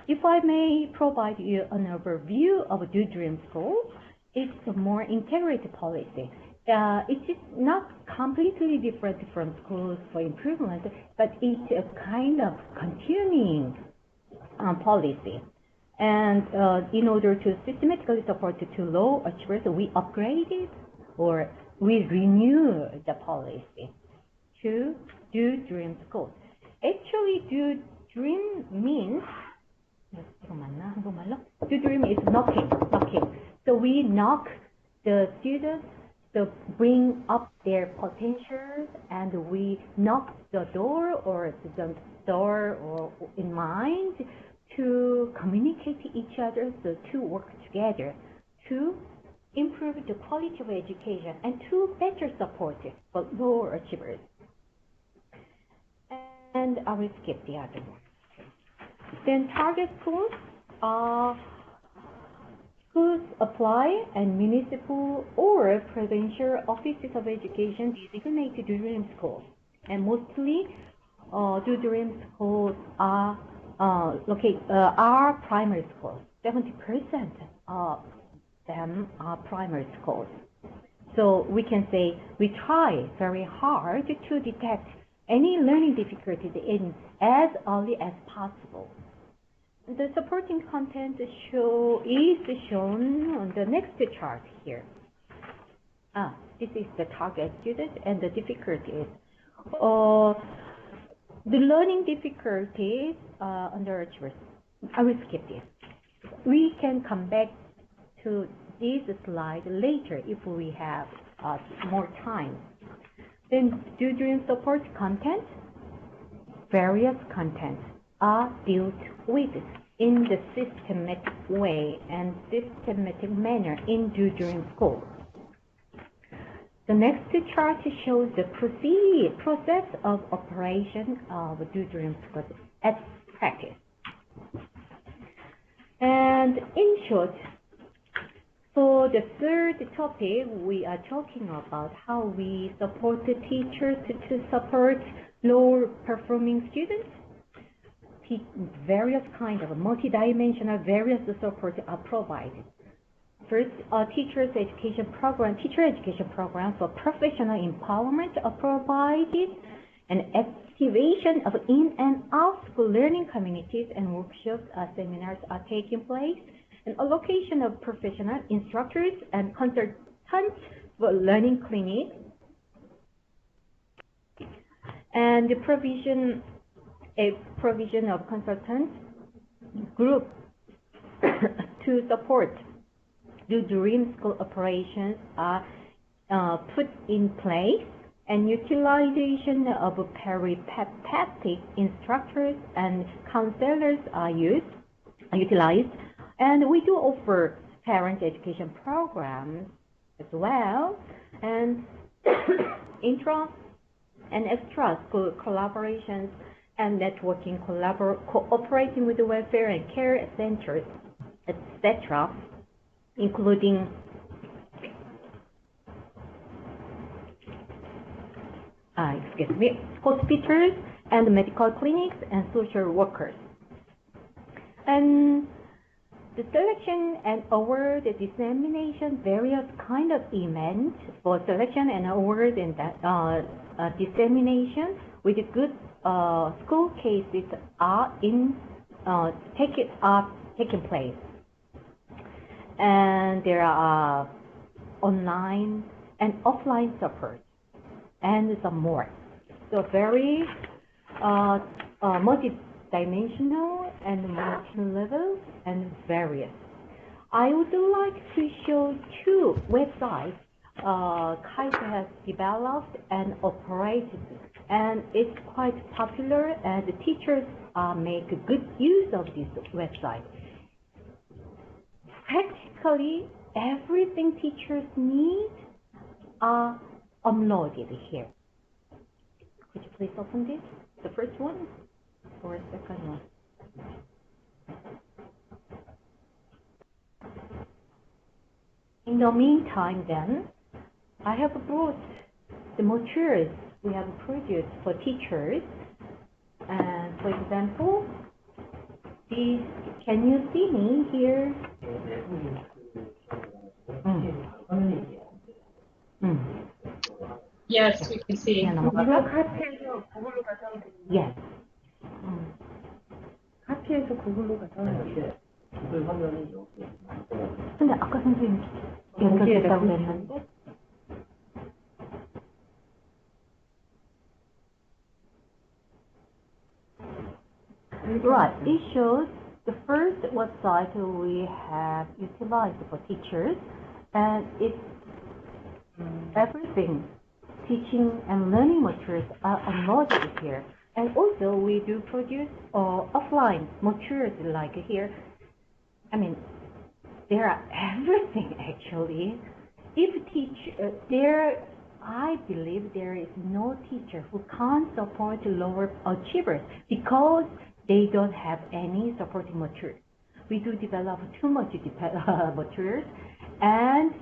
If I may provide you an overview of Do Dream School, it's a more integrated policy. It is not completely different from schools for improvement, but it's a kind of continuing policy. And in order to systematically support to low achievers, we upgraded or we renew the policy to Do Dream School. Actually, Do Dream means Do Dream is knocking. So we knock the students to bring up their potentials, and we knock the door or in mind to communicate to each other, so to work together to improve the quality of education and to better support for lower achievers. And I will skip the other one. Then target schools are schools apply and municipal or provincial offices of education designate Do Dream schools. And mostly Do Dream schools are primary schools. 70% of them are primary schools. So we can say we try very hard to detect any learning difficulties in as early as possible. The supporting content is shown on the next chart here. This is the target student and the difficulties. The learning difficulties underachievers. I will skip this. We can come back to this slide later if we have more time. Then Do Dream support content. Various contents are dealt with in the systematic way and systematic manner in Do Dream School. The next chart shows the process of operation of Do Dream School at practice. And in short, for the third topic, we are talking about how we support the teachers to support lower performing students. Various kinds of multidimensional various support are provided. First, teacher education program for professional empowerment are provided, and activation of in and out school learning communities and workshops, seminars are taking place, and allocation of professional instructors and consultants for learning clinics, and the provision of consultants group to support Do Dream School operations are put in place, and utilization of peripatetic instructors and counselors are used. utilized. And we do offer parent education programs as well, and intra and extra school collaborations and networking, cooperating with the welfare and care centers, etc., including hospitals and medical clinics and social workers. And the selection and award dissemination, various kind of events for selection and award and dissemination with good school cases are taking place. And there are online and offline support and some more. So very multi-dimensional and multi-level and various. I would like to show two websites KICE has developed and operated, and it's quite popular, and the teachers make good use of this website. Practically everything teachers need are uploaded here. Could you please open this? The first one or second one? In the meantime, then, I have brought the materials we have produced for teachers. And for example, these, can you see me here? Yes, we can see. Yes. 카피에서 구글로 가잖아요. 구글 화면이 여기. 근데 아까 선생님 연결됐다고 그랬는데. Right, it shows the first website we have utilized for teachers, and it's everything. Teaching and learning materials are uploaded here. And also we do produce offline materials like here. I mean, there are everything actually. I believe there is no teacher who can't support lower achievers because they don't have any supporting materials. We do develop too much materials, and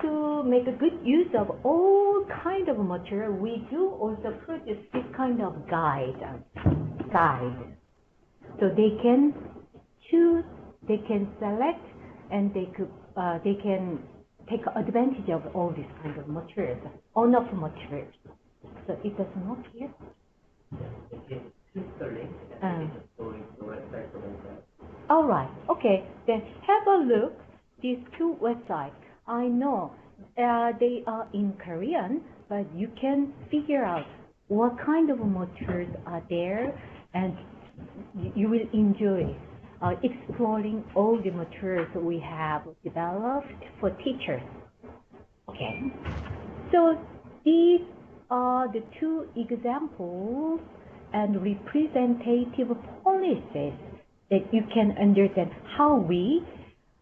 to make a good use of all kind of material, we do also produce this kind of guide. So they can choose, they can select, and they can take advantage of all these kind of materials, enough materials. So it does not appear. All right. Okay. Then have a look. These two websites. I know they are in Korean, but you can figure out what kind of materials are there, and you will enjoy exploring all the materials we have developed for teachers. Okay, so these are the two examples and representative policies that you can understand how we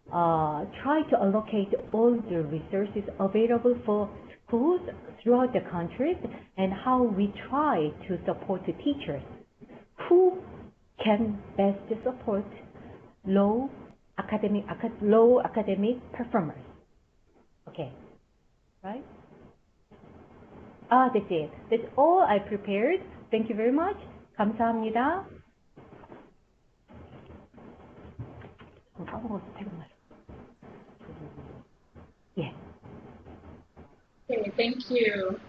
try to allocate all the resources available for schools throughout the country, and how we try to support the teachers who can best support low academic performers. Okay, right? That's it. That's all I prepared. Thank you very much. 감사합니다. Yeah. Okay, thank you.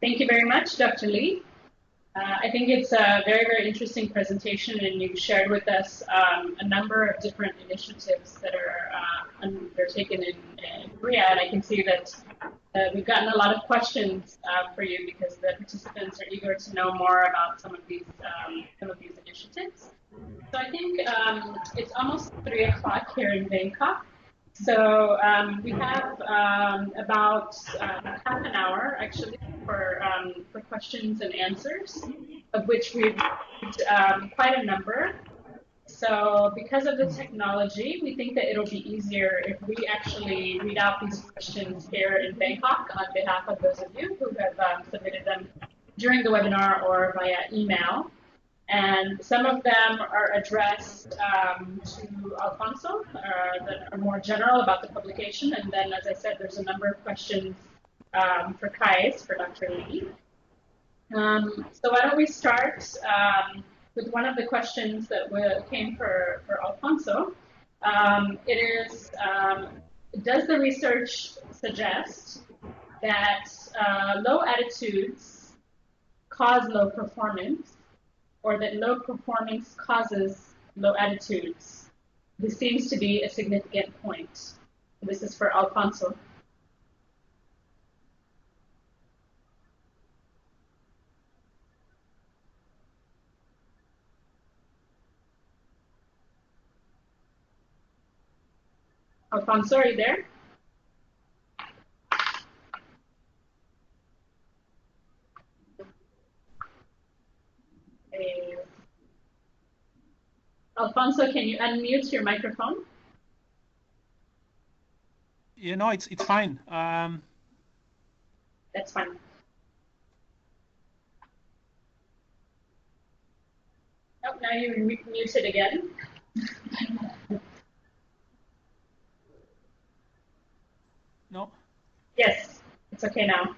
Thank you very much, Dr. Lee. I think it's a very, very interesting presentation, and you shared with us a number of different initiatives that are undertaken in Korea, and I can see that we've gotten a lot of questions for you because the participants are eager to know more about some of these initiatives. So I think it's almost 3 o'clock here in Bangkok, So we have about half an hour actually for questions and answers, of which we've quite a number. So because of the technology, we think that it'll be easier if we actually read out these questions here in Bangkok on behalf of those of you who have submitted them during the webinar or via email. And some of them are addressed to Alfonso that are more general about the publication. And then, as I said, there's a number of questions for KICE, for Dr. Lee. So why don't we start with one of the questions that came for Alfonso. It is, does the research suggest that low attitudes cause low performance, or that low performance causes low attitudes? This seems to be a significant point. This is for Alfonso. Alfonso, are you there? Alfonso, can you unmute your microphone? You know, it's fine. That's fine. Oh, now you're muted again. No? Yes, it's okay now.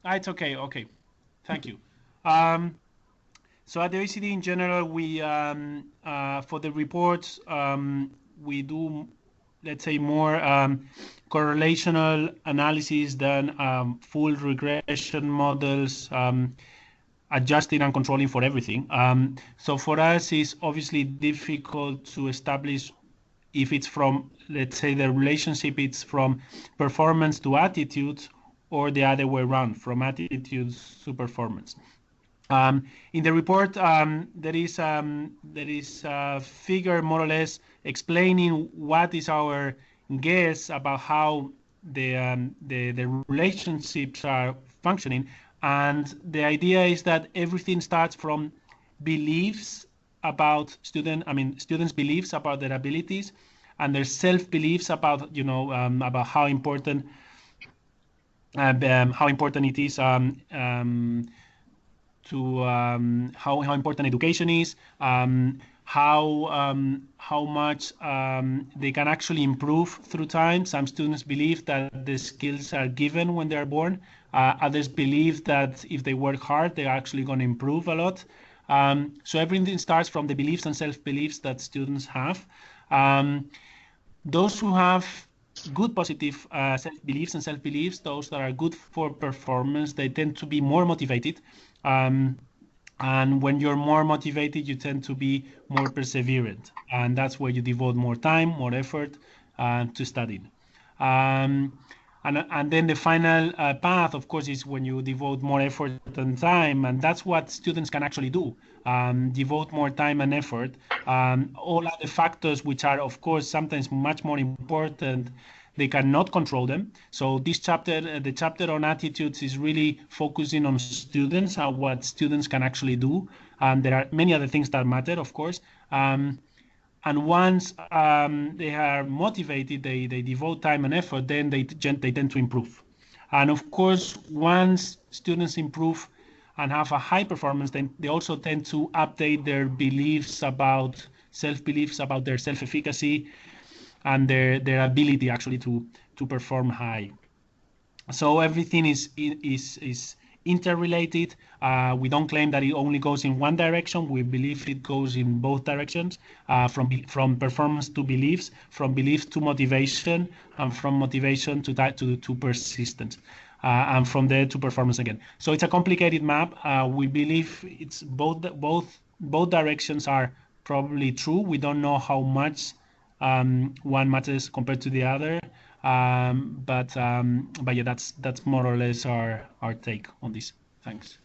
It's okay. Okay. Thank you. So at the OECD in general, we for the reports we do, let's say, more correlational analysis than full regression models, adjusting and controlling for everything. So for us, it's obviously difficult to establish if it's from, let's say, the relationship, it's from performance to attitudes, or the other way around, from attitudes to performance. In the report, there is a figure more or less explaining what is our guess about how the relationships are functioning, and the idea is that everything starts from beliefs about students' beliefs about their abilities, and their self-beliefs about about how important it is to how important education is, how much they can actually improve through time. Some students believe that the skills are given when they are born. Others believe that if they work hard, they're actually going to improve a lot. So everything starts from the beliefs and self-beliefs that students have. Those who have good positive self-beliefs and self-beliefs, those that are good for performance, they tend to be more motivated. And when you're more motivated, you tend to be more perseverant. And that's where you devote more time, more effort to studying. And then the final path, of course, is when you devote more effort and time, and that's what students can actually do, devote more time and effort. All other factors, which are, of course, sometimes much more important, they cannot control them. So this chapter, the chapter on attitudes, is really focusing on students and what students can actually do. There are many other things that matter, of course. And once they are motivated, they devote time and effort, then they tend to improve. And of course, once students improve and have a high performance, then they also tend to update their beliefs about self-beliefs about their self-efficacy and their ability actually to perform high. So everything is interrelated. We don't claim that it only goes in one direction. We believe it goes in both directions, from performance to beliefs, from beliefs to motivation, and from motivation to persistence, and from there to performance again. So it's a complicated map. We believe it's both directions are probably true. We don't know how much one matters compared to the other. But yeah, that's more or less our take on this. Thanks.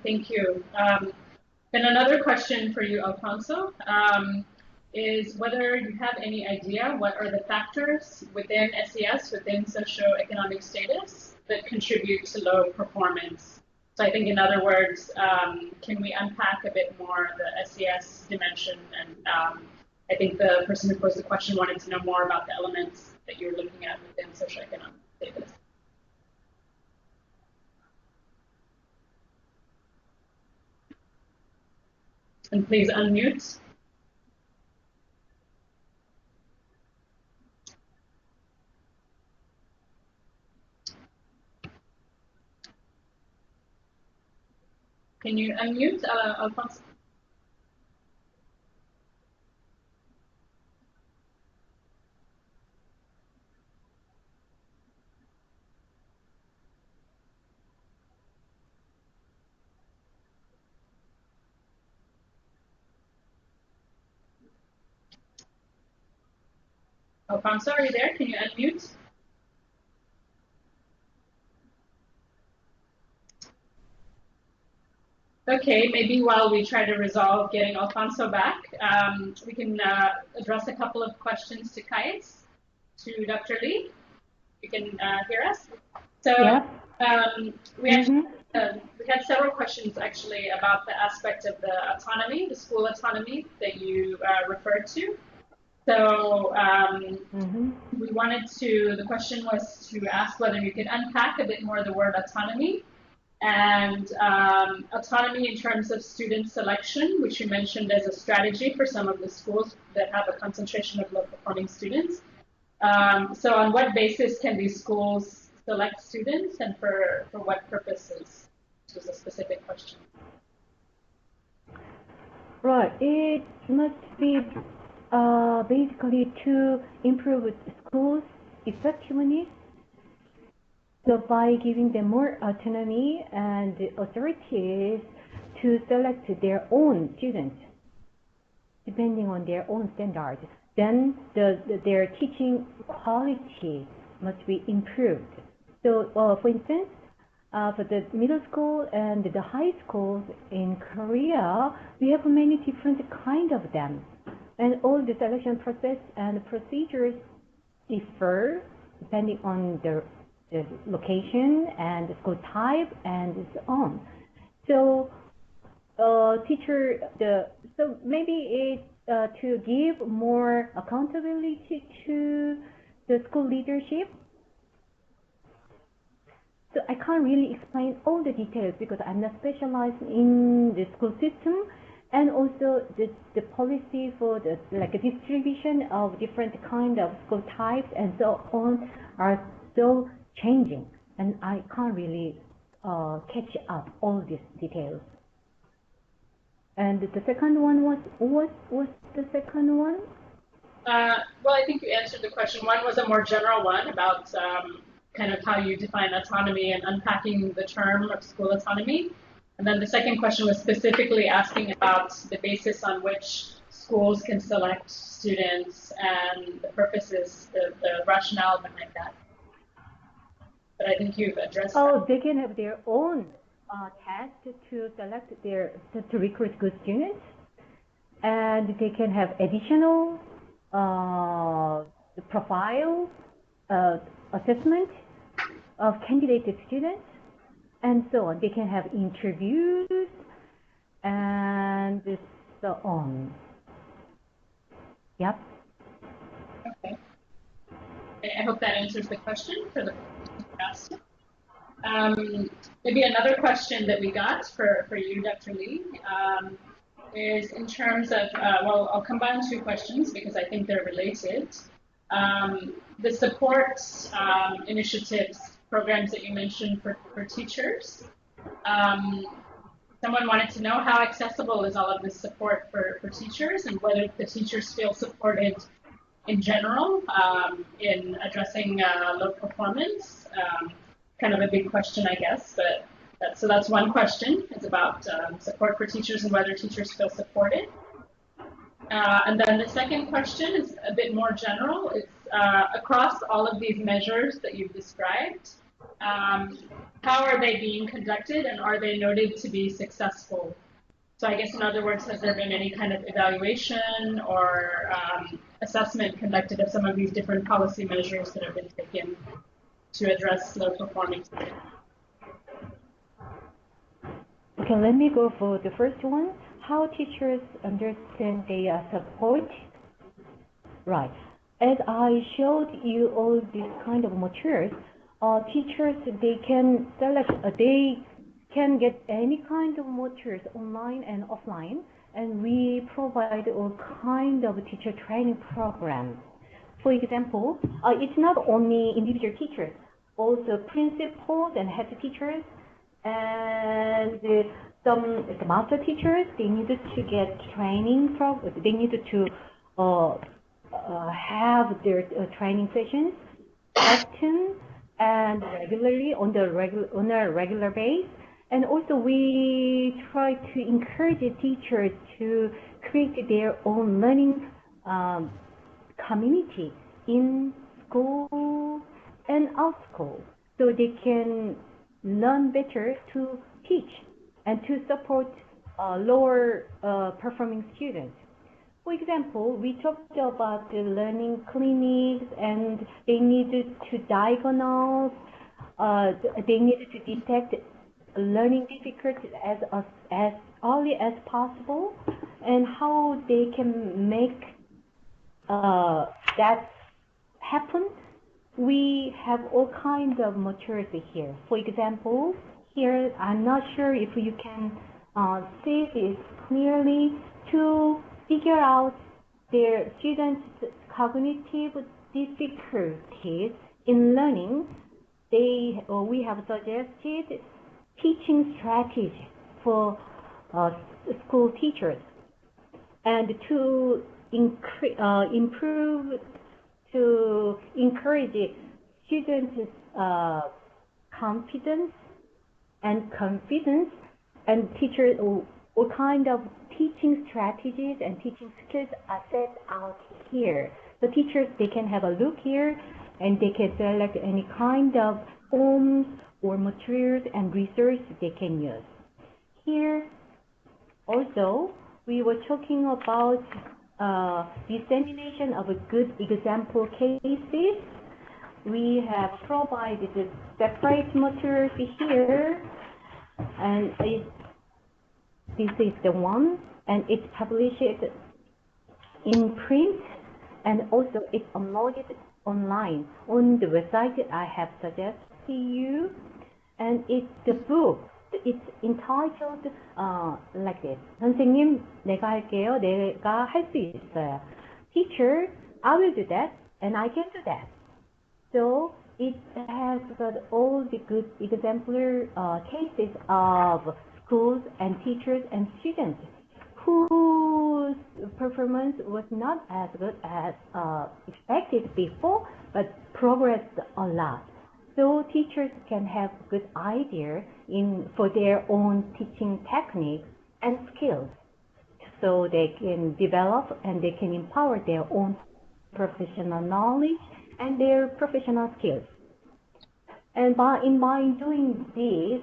Thank you. And another question for you, Alfonso. is whether you have any idea what are the factors within SES, within socioeconomic status, that contribute to low performance. So I think, in other words, can we unpack a bit more the SES dimension? And I think the person who posed the question wanted to know more about the elements that you're looking at within socioeconomic status. And please unmute. Can you unmute, Alfonso? Alfonso, are you there? Can you unmute? Okay, maybe while we try to resolve getting Alfonso back, we can address a couple of questions to KICE, to Dr. Lee. You can hear us? So we actually we had several questions actually about the aspect of the autonomy, the school autonomy that you referred to. So we wanted to, the question was to ask whether you could unpack a bit more the word autonomy, and autonomy in terms of student selection, which you mentioned as a strategy for some of the schools that have a concentration of low-performing students. So on what basis can these schools select students, and for what purposes? This was a specific question. Right. It must be basically to improve schools' effectiveness. So by giving them more autonomy and authorities to select their own students, depending on their own standards, then their teaching quality must be improved. So, for instance, for the middle school and the high schools in Korea, we have many different kinds of them. And all the selection process and procedures differ depending on the location and the school type and so on. So, so maybe it's to give more accountability to the school leadership. So I can't really explain all the details because I'm not specialized in the school system, and also the policy for the distribution of different kind of school types and so on are so changing, and I can't really catch up all these details. And the second one was, what's the second one? Well, I think you answered the question. One was a more general one about kind of how you define autonomy and unpacking the term of school autonomy. And then the second question was specifically asking about the basis on which schools can select students and the purposes, the rationale behind that. But I think you've addressed that. They can have their own test to select to recruit good students, and they can have additional profile assessment of candidate students, and so on. They can have interviews and so on. Yep. Okay. I hope that answers the question for the asked. Maybe another question that we got for you, Dr. Lee, is in terms of, well, I'll combine two questions because I think they're related. The support initiatives, programs that you mentioned for teachers. Someone wanted to know how accessible is all of this support for teachers, and whether the teachers feel supported in general in addressing low performance. Kind of a big question, I guess, but so that's one question. It's about support for teachers and whether teachers feel supported. And then the second question is a bit more general. It's across all of these measures that you've described, how are they being conducted, and are they noted to be successful? So I guess in other words, has there been any kind of evaluation or assessment conducted of some of these different policy measures that have been taken to address low performing students? Okay, let me go for the first one. How teachers understand their support. Right. As I showed you all these kind of materials, teachers, they can select, they can get any kind of materials online and offline, and we provide all kind of teacher training programs. For example, it's not only individual teachers, also principals and head teachers, and some master teachers, they needed to get training they needed to have their training sessions often and regularly on a regular basis. And also we try to encourage the teachers to create their own learning community in school and out school, so they can learn better to teach and to support lower performing students. For example, we talked about the learning clinics, and they needed to diagnose, they needed to detect learning difficulties as early as possible, and how they can make that happen. We have all kinds of materials here. For example, here, I'm not sure if you can see this clearly. To figure out their students' cognitive difficulties in learning, we have suggested teaching strategies for school teachers, and to encourage students' confidence and teachers, all kind of teaching strategies and teaching skills are set out here. The teachers, they can have a look here, and they can select any kind of forms or materials and research they can use. Here, also, we were talking about dissemination of a good example cases. We have provided separate materials here, and this is the one, and it's published in print, and also it's uploaded online on the website I have suggested to you. And it's the book. It's entitled like this. 선생님, 내가 할게요. 내가 할 수 있어요. Teacher, I will do that, and I can do that. So it has got all the good exemplar cases of schools and teachers and students whose performance was not as good as expected before, but progressed a lot. So teachers can have good idea for their own teaching techniques and skills, so they can develop and they can empower their own professional knowledge and their professional skills. And by doing this,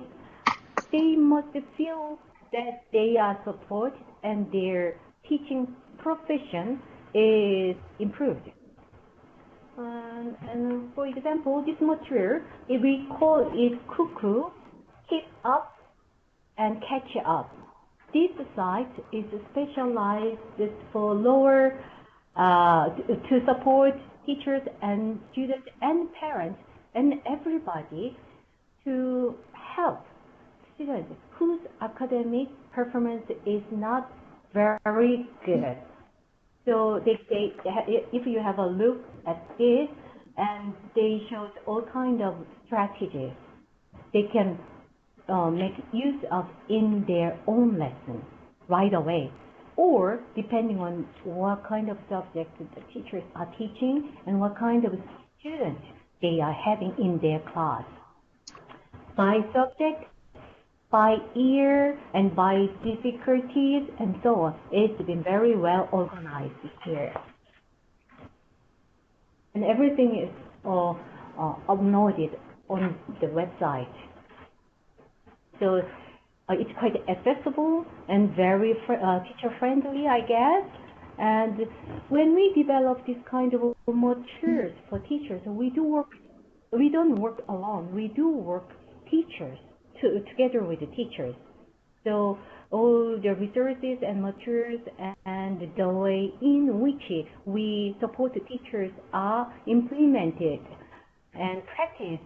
they must feel that they are supported and their teaching profession is improved. And for example, this material, if we call it cuckoo, keep up and catch up. This site is specialized for lower, to support teachers and students and parents and everybody to help students whose academic performance is not very good. So if you have a look at this, and they showed all kind of strategies they can make use of in their own lesson right away, or depending on what kind of subject the teachers are teaching and what kind of students they are having in their class. By subject, by year, and by difficulties, and so on. It's been very well organized here. And everything is uploaded on the website. So it's quite accessible and very teacher-friendly, I guess. And when we develop this kind of materials for teachers, we don't work alone. We do work teachers together with the teachers. So all the resources and materials and the way in which we support the teachers are implemented and practiced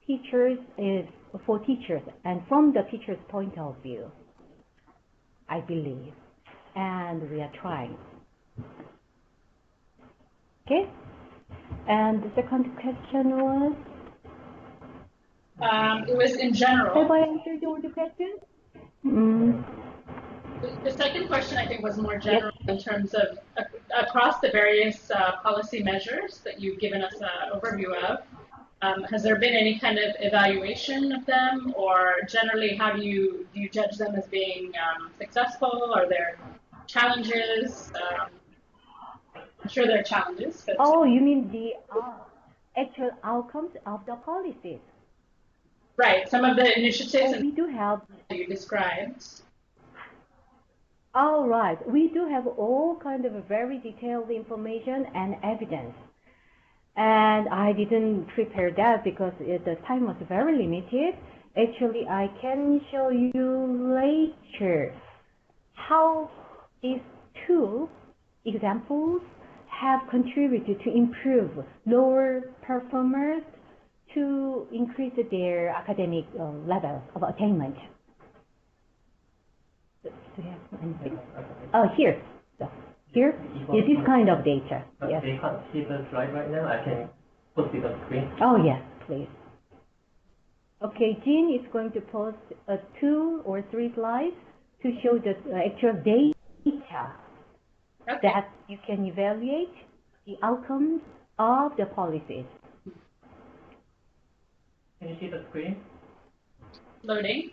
teachers is for teachers and from the teacher's point of view, I believe. And we are trying. Okay? And the second question was? It was in general. Have I answered all the questions? The second question, I think, was more general in terms of across the various policy measures that you've given us an overview of. Has there been any kind of evaluation of them, or generally, how do you judge them as being successful? Are there challenges? I'm sure there are challenges. But oh, you mean the actual outcomes of the policies? Right. Some of the initiatives we do have you described. All right. We do have all kind of very detailed information and evidence. And I didn't prepare that because the time was very limited. Actually, I can show you later how these two examples have contributed to improve lower performers to increase their academic level of attainment. Here. So, here is this kind of data. Yes. They can't see the slide right now. I can post it on screen. Oh, yes, please. Okay, Jean is going to post 2 or 3 slides to show the actual data that you can evaluate the outcomes of the policies. Can you see the screen? Loading.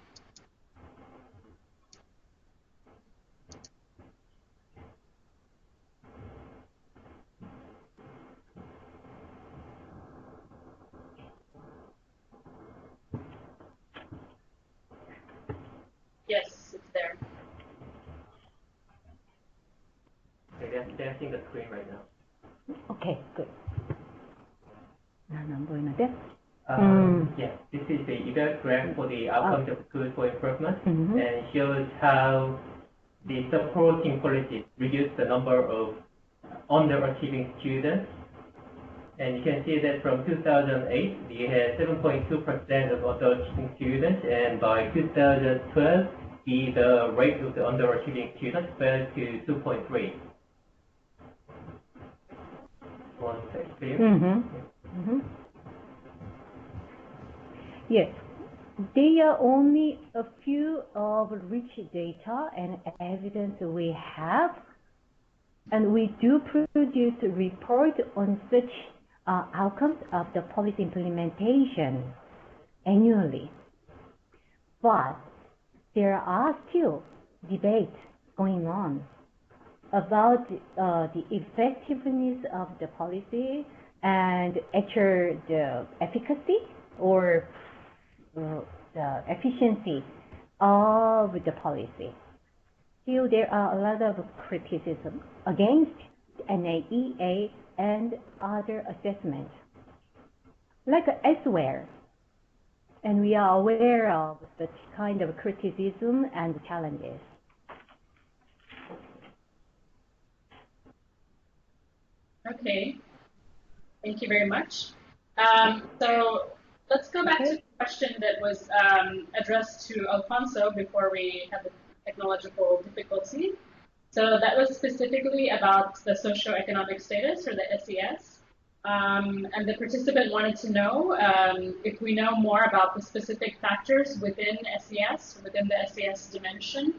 Yes, it's there. Okay, they're seeing the screen right now. Okay, good. Yes, this is the eval graph for the outcomes of schools for improvement, and shows how the supporting policies reduce the number of underachieving students. And you can see that from 2008, we had 7.2% of underachieving students, and by 2012, the rate of the underachieving students fell to 2.3. One second. Yes, there are only a few of rich data and evidence we have, and we do produce a report on such outcomes of the policy implementation annually. But there are still debates going on about the effectiveness of the policy and actual the efficacy or the efficiency of the policy. Still, there are a lot of criticism against NAEA and other assessments, like elsewhere. And we are aware of such kind of criticism and challenges. Okay, thank you very much. So let's go back to the question that was addressed to Alfonso before we had the technological difficulty. So that was specifically about the socioeconomic status, or the SES. And the participant wanted to know if we know more about the specific factors within SES, within the SES dimension,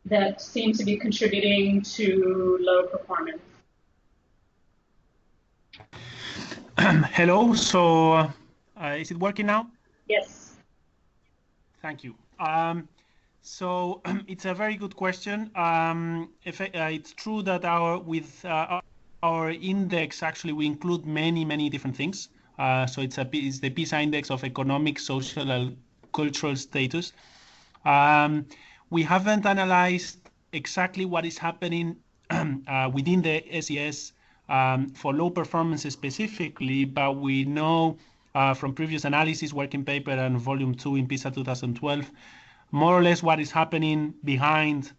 that seem to be contributing to low performance. Hello, so is it working now? Yes. Thank you. So it's a very good question. It's true that our index, actually, we include many different things. So it's the PISA index of economic, social, and cultural status. We haven't analyzed exactly what is happening within the SES for low performance specifically, but we know from previous analysis, working paper and volume 2 in PISA 2012, more or less what is happening behind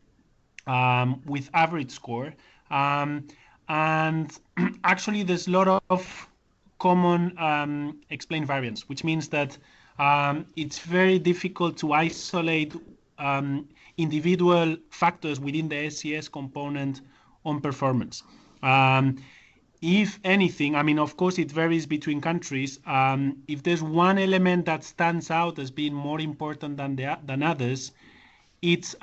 with average score. And actually, there's a lot of common explained variance, which means that it's very difficult to isolate individual factors within the SES component on performance. If anything, I mean, of course, it varies between countries. If there's one element that stands out as being more important than others, it's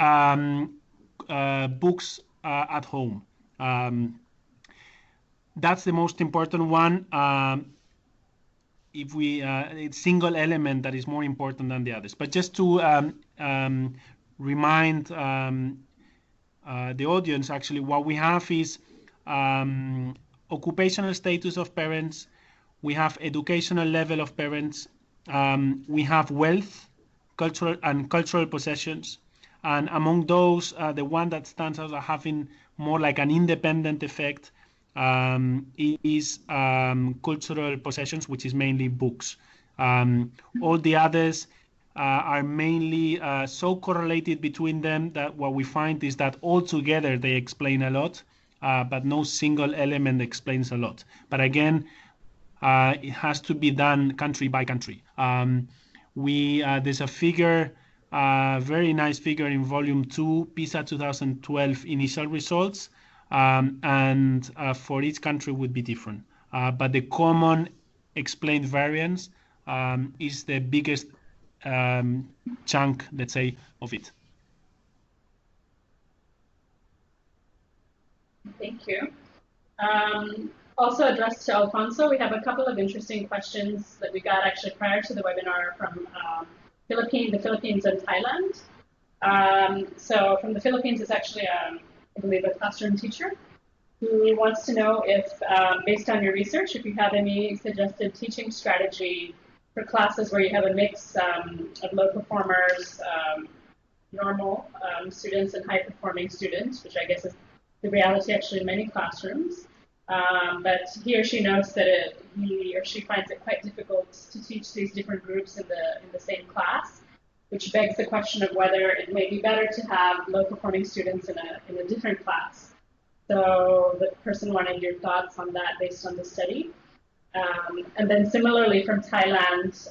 books at home. That's the most important one. If we it's single element that is more important than the others. But just to remind the audience, actually, what we have is occupational status of parents, we have educational level of parents, we have wealth, cultural possessions, and among those, the one that stands out as having more like an independent effect is cultural possessions, which is mainly books. All the others are mainly so correlated between them that what we find is that altogether they explain a lot, but no single element explains a lot. But again, it has to be done country by country. There's a figure, very nice figure in volume 2, PISA 2012 initial results, and for each country would be different. But the common explained variance is the biggest chunk, let's say, of it. Thank you. Also addressed to Alfonso, we have a couple of interesting questions that we got actually prior to the webinar from the Philippines and Thailand. So from the Philippines is actually, I believe, a classroom teacher who wants to know if, based on your research, if you have any suggested teaching strategy for classes where you have a mix of low performers, normal students, and high-performing students, which I guess is the reality actually in many classrooms. But he or she notes that he or she finds it quite difficult to teach these different groups in the same class, which begs the question of whether it may be better to have low-performing students in a different class. So the person wanted your thoughts on that based on the study. And then similarly from Thailand,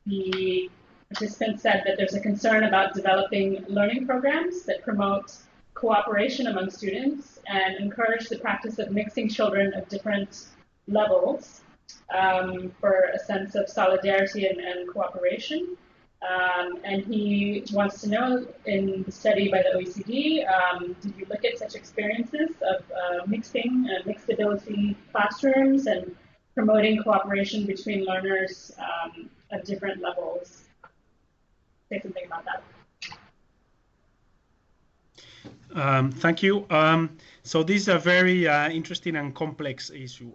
the participant said that there's a concern about developing learning programs that promote cooperation among students and encourage the practice of mixing children of different levels for a sense of solidarity and cooperation. And he wants to know, in the study by the OECD, did you look at such experiences of mixing mixed ability classrooms and promoting cooperation between learners of different levels? Say something about that. Thank you. So this is a very interesting and complex issue.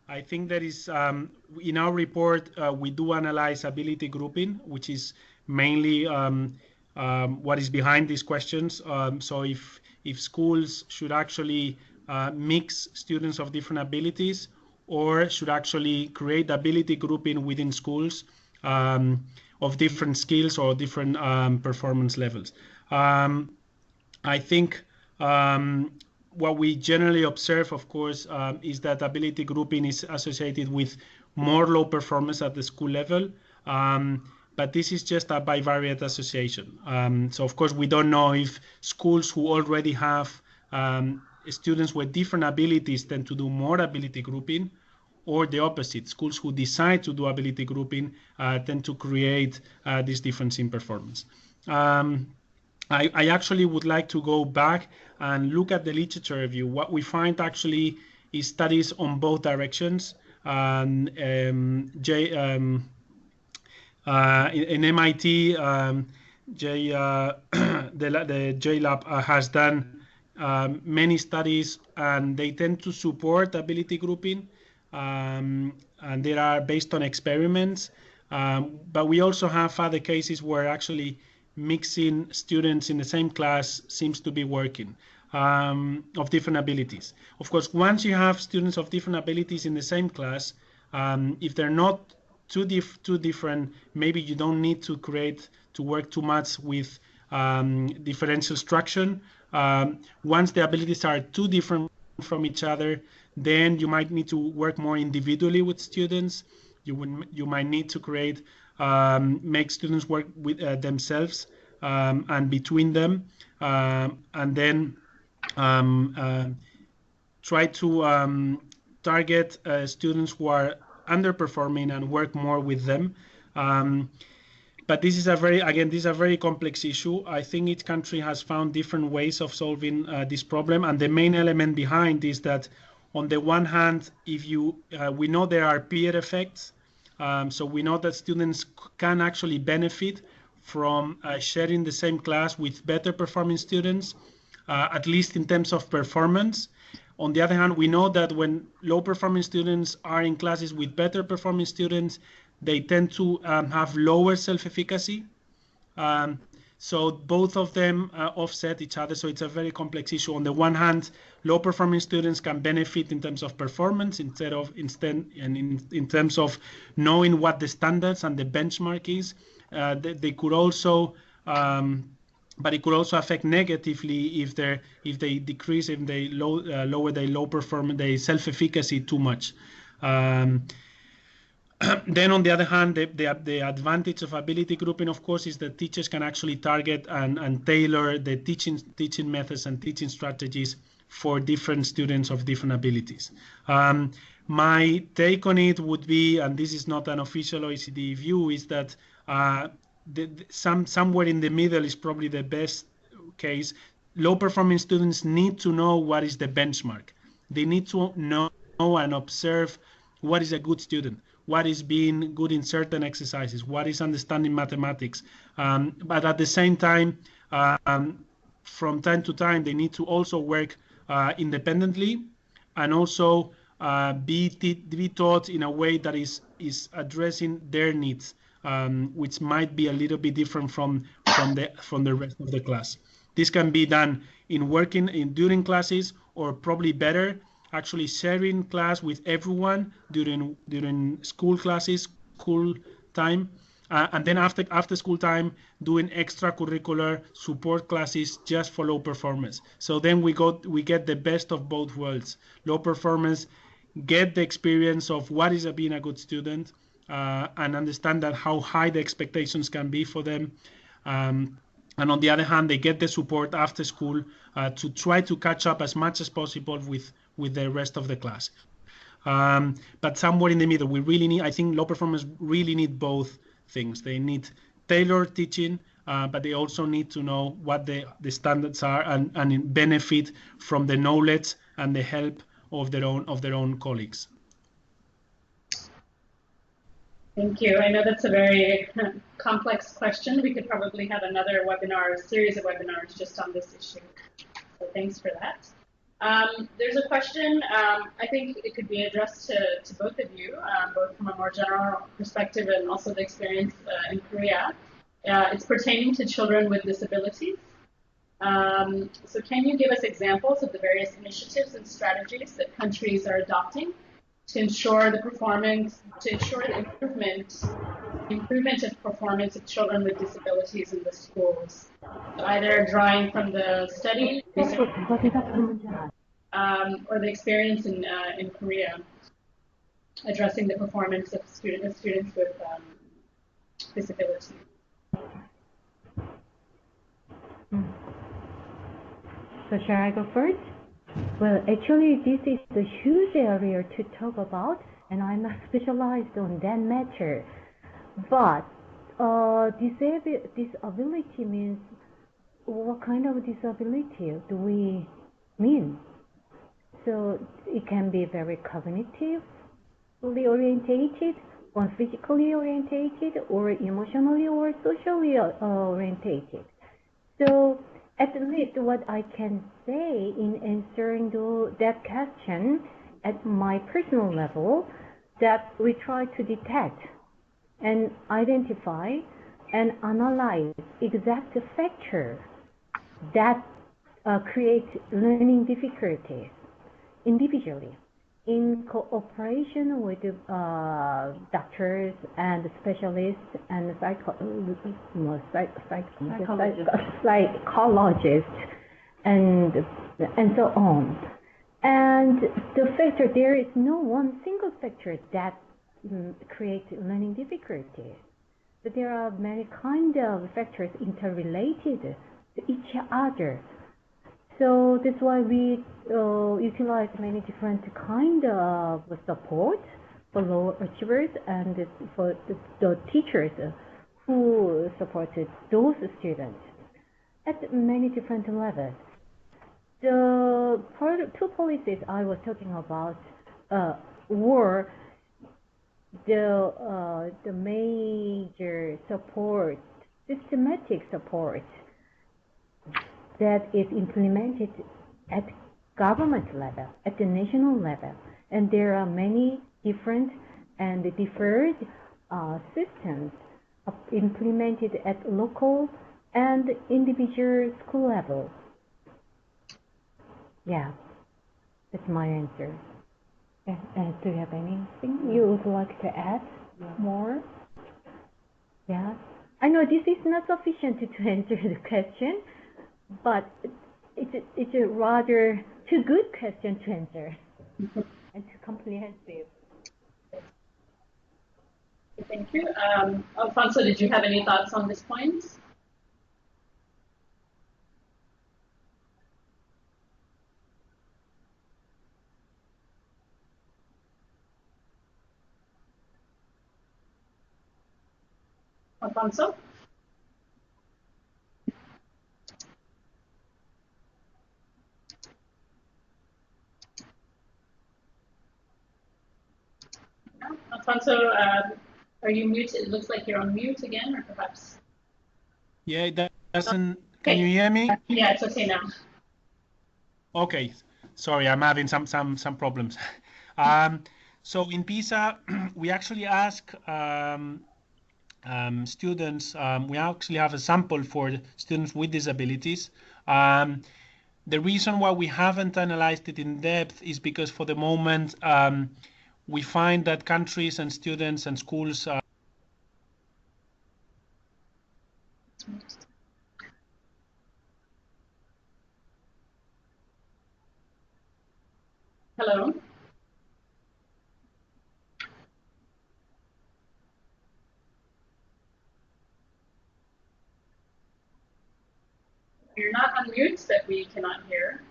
I think that is, in our report, we do analyze ability grouping, which is mainly what is behind these questions. So if schools should actually mix students of different abilities, or should actually create ability grouping within schools of different skills or different performance levels. I think what we generally observe, of course, is that ability grouping is associated with more low performance at the school level, but this is just a bivariate association. So, of course, we don't know if schools who already have students with different abilities tend to do more ability grouping, or the opposite. Schools who decide to do ability grouping tend to create this difference in performance. I actually would like to go back and look at the literature review. What we find actually is studies on both directions. In MIT, the J-Lab has done many studies, and they tend to support ability grouping, and they are based on experiments. But we also have other cases where actually mixing students in the same class seems to be working, of different abilities. Of course, once you have students of different abilities in the same class, if they're not too different, maybe you don't need to work too much with differential instruction. Once the abilities are too different from each other, then you might need to work more individually with students. You might need to make students work with themselves and between them, and then try to target students who are underperforming and work more with them. But this is a very complex issue. I think each country has found different ways of solving this problem, and the main element behind is that, on the one hand, we know there are peer effects, so we know that students can actually benefit from sharing the same class with better performing students, at least in terms of performance. On the other hand, we know that when low performing students are in classes with better performing students, they tend to have lower self-efficacy. So both of them offset each other. So it's a very complex issue. On the one hand, low performing students can benefit in terms of performance in terms of knowing what the standards and the benchmark is. They could also, but it could also affect negatively if they lower their self-efficacy too much. Then, on the other hand, the advantage of ability grouping, of course, is that teachers can actually target and tailor the teaching methods and teaching strategies for different students of different abilities. My take on it would be, and this is not an official OECD view, is that somewhere in the middle is probably the best case. Low performing students need to know what is the benchmark. They need to know and observe what is a good student, what is being good in certain exercises, what is understanding mathematics. But at the same time, from time to time, they need to also work independently, and also be taught in a way that is addressing their needs, which might be a little bit different from the rest of the class. This can be done during classes, or probably better, actually sharing class with everyone during school time, and then after school time, doing extracurricular support classes just for low performers. So then we get the best of both worlds. Low performers get the experience of what is being a good student, and understand that how high the expectations can be for them. And on the other hand, they get the support after school to try to catch up as much as possible with the rest of the class. But somewhere in the middle, I think low performers really need both things. They need tailored teaching, but they also need to know what the standards are and benefit from the knowledge and the help of their own colleagues. Thank you. I know that's a very complex question. We could probably have another series of webinars just on this issue. So thanks for that. There's a question, I think it could be addressed to both of you, both from a more general perspective and also the experience in Korea. It's pertaining to children with disabilities. So can you give us examples of the various initiatives and strategies that countries are adopting to ensure the improvement of performance of children with disabilities in the schools, either drawing from the study or the experience in Korea, addressing the performance of students with disabilities. So shall I go first? Well, actually, this is a huge area to talk about, and I'm not specialized on that matter. But disability means, what kind of disability do we mean? So it can be very cognitively orientated, or physically orientated, or emotionally or socially orientated. So at least what I can say in answering that question at my personal level, that we try to detect and identify and analyze exact factors that create learning difficulties individually in cooperation with doctors and specialists and psychologists and so on. And the factor, there is no one single factor that creates learning difficulties. But there are many kind of factors interrelated to each other. So that's why we utilize many different kind of support for low achievers and for the teachers who supported those students at many different levels. The two policies I was talking about were the major support, systematic support that is implemented at government level, at the national level. And there are many different and deferred systems implemented at local and individual school level. Yeah, that's my answer. Do you have anything you would like to add more? Yeah, I know this is not sufficient to answer the question, but it's a rather too good question to answer and too comprehensive. Thank you. Alfonso, did you have any thoughts on this point? Alfonso? Alfonso, are you mute? It looks like you're on mute again, or perhaps? Yeah, it doesn't. Okay. Can you hear me? Yeah, it's okay now. Okay, sorry, I'm having some problems. So in PISA, we actually ask students. We actually have a sample for students with disabilities. The reason why we haven't analyzed it in depth is because for the moment we find that countries and students and schools Hello? You're not on mute, but we cannot hear.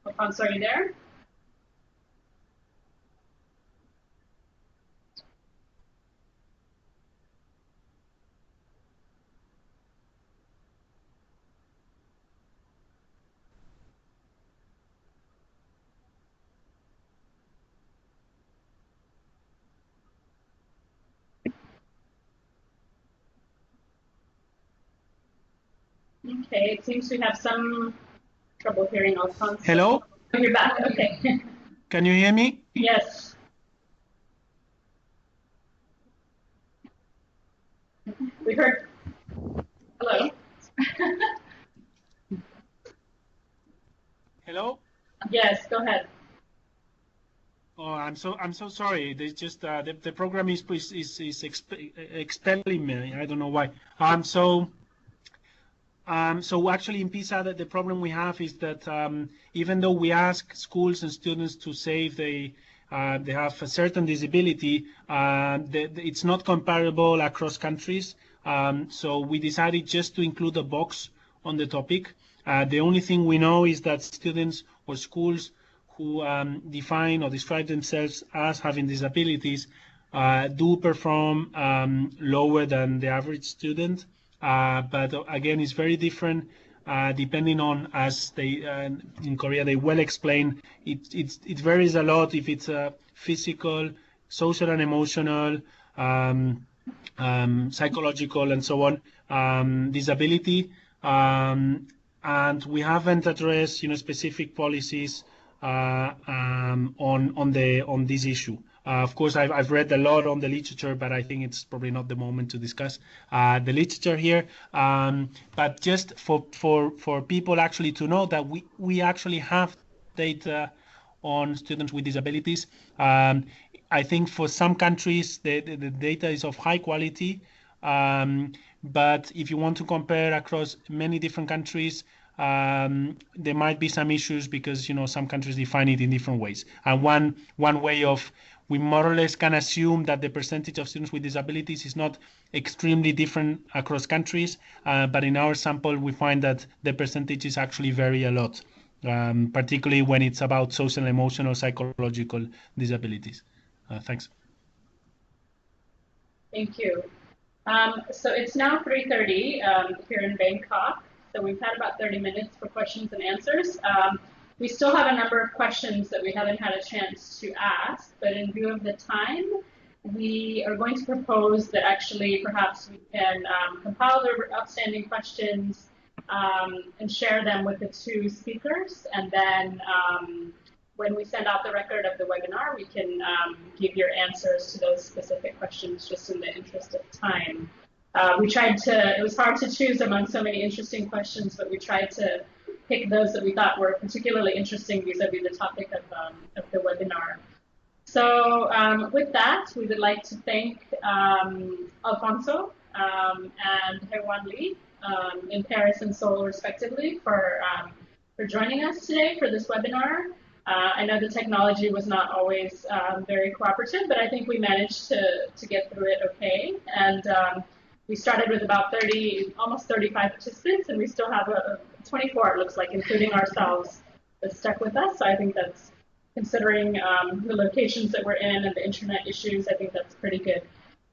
Alfonso, are you there? Okay, it seems we have some trouble hearing Alfonso. Hello? Oh, you're back, okay. Can you hear me? Yes. We heard. Hello? Hello? Yes, go ahead. Oh, I'm so sorry. There's just the program is expelling me. I don't know why. So actually in PISA, the problem we have is that even though we ask schools and students to say if they have a certain disability, it's not comparable across countries. So we decided just to include a box on the topic. The only thing we know is that students or schools who define or describe themselves as having disabilities do perform lower than the average student. But again, it's very different depending on, as they in Korea they well explain, it varies a lot if it's physical, social and emotional, psychological and so on disability, and we haven't addressed specific policies on this issue. Of course, I've read a lot on the literature, but I think it's probably not the moment to discuss the literature here. But just for people actually to know that we actually have data on students with disabilities. I think for some countries the data is of high quality, but if you want to compare across many different countries, there might be some issues because some countries define it in different ways. And one way of, we more or less can assume that the percentage of students with disabilities is not extremely different across countries, but in our sample we find that the percentages actually vary a lot, particularly when it's about social, emotional, psychological disabilities. Thanks. Thank you. So it's now 3:30 here in Bangkok. So we've had about 30 minutes for questions and answers. We still have a number of questions that we haven't had a chance to ask, but in view of the time, we are going to propose that actually perhaps we can compile the outstanding questions and share them with the two speakers, and then when we send out the record of the webinar, we can give your answers to those specific questions just in the interest of time. It was hard to choose among so many interesting questions, but we tried to pick those that we thought were particularly interesting vis-a-vis the topic of the webinar. So with that, we would like to thank Alfonso and Haewon Lee in Paris and Seoul, respectively, for joining us today for this webinar. I know the technology was not always very cooperative, but I think we managed to get through it okay. And we started with about almost 35 participants, and we still have 24, it looks like, including ourselves, that stuck with us. So I think that's, considering the locations that we're in and the internet issues, I think that's pretty good.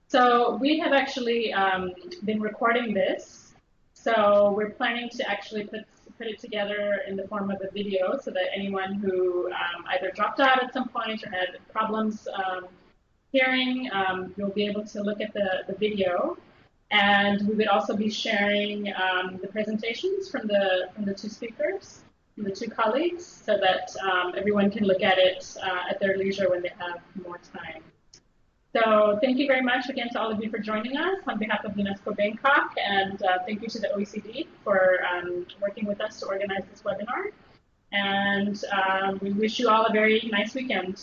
So we have actually been recording this. So we're planning to actually put it together in the form of a video so that anyone who either dropped out at some point or had problems hearing, you'll be able to look at the video. And we would also be sharing the presentations from the two speakers, from the two colleagues, so that everyone can look at it at their leisure when they have more time. So thank you very much again to all of you for joining us on behalf of UNESCO Bangkok, and thank you to the OECD for working with us to organize this webinar. And we wish you all a very nice weekend.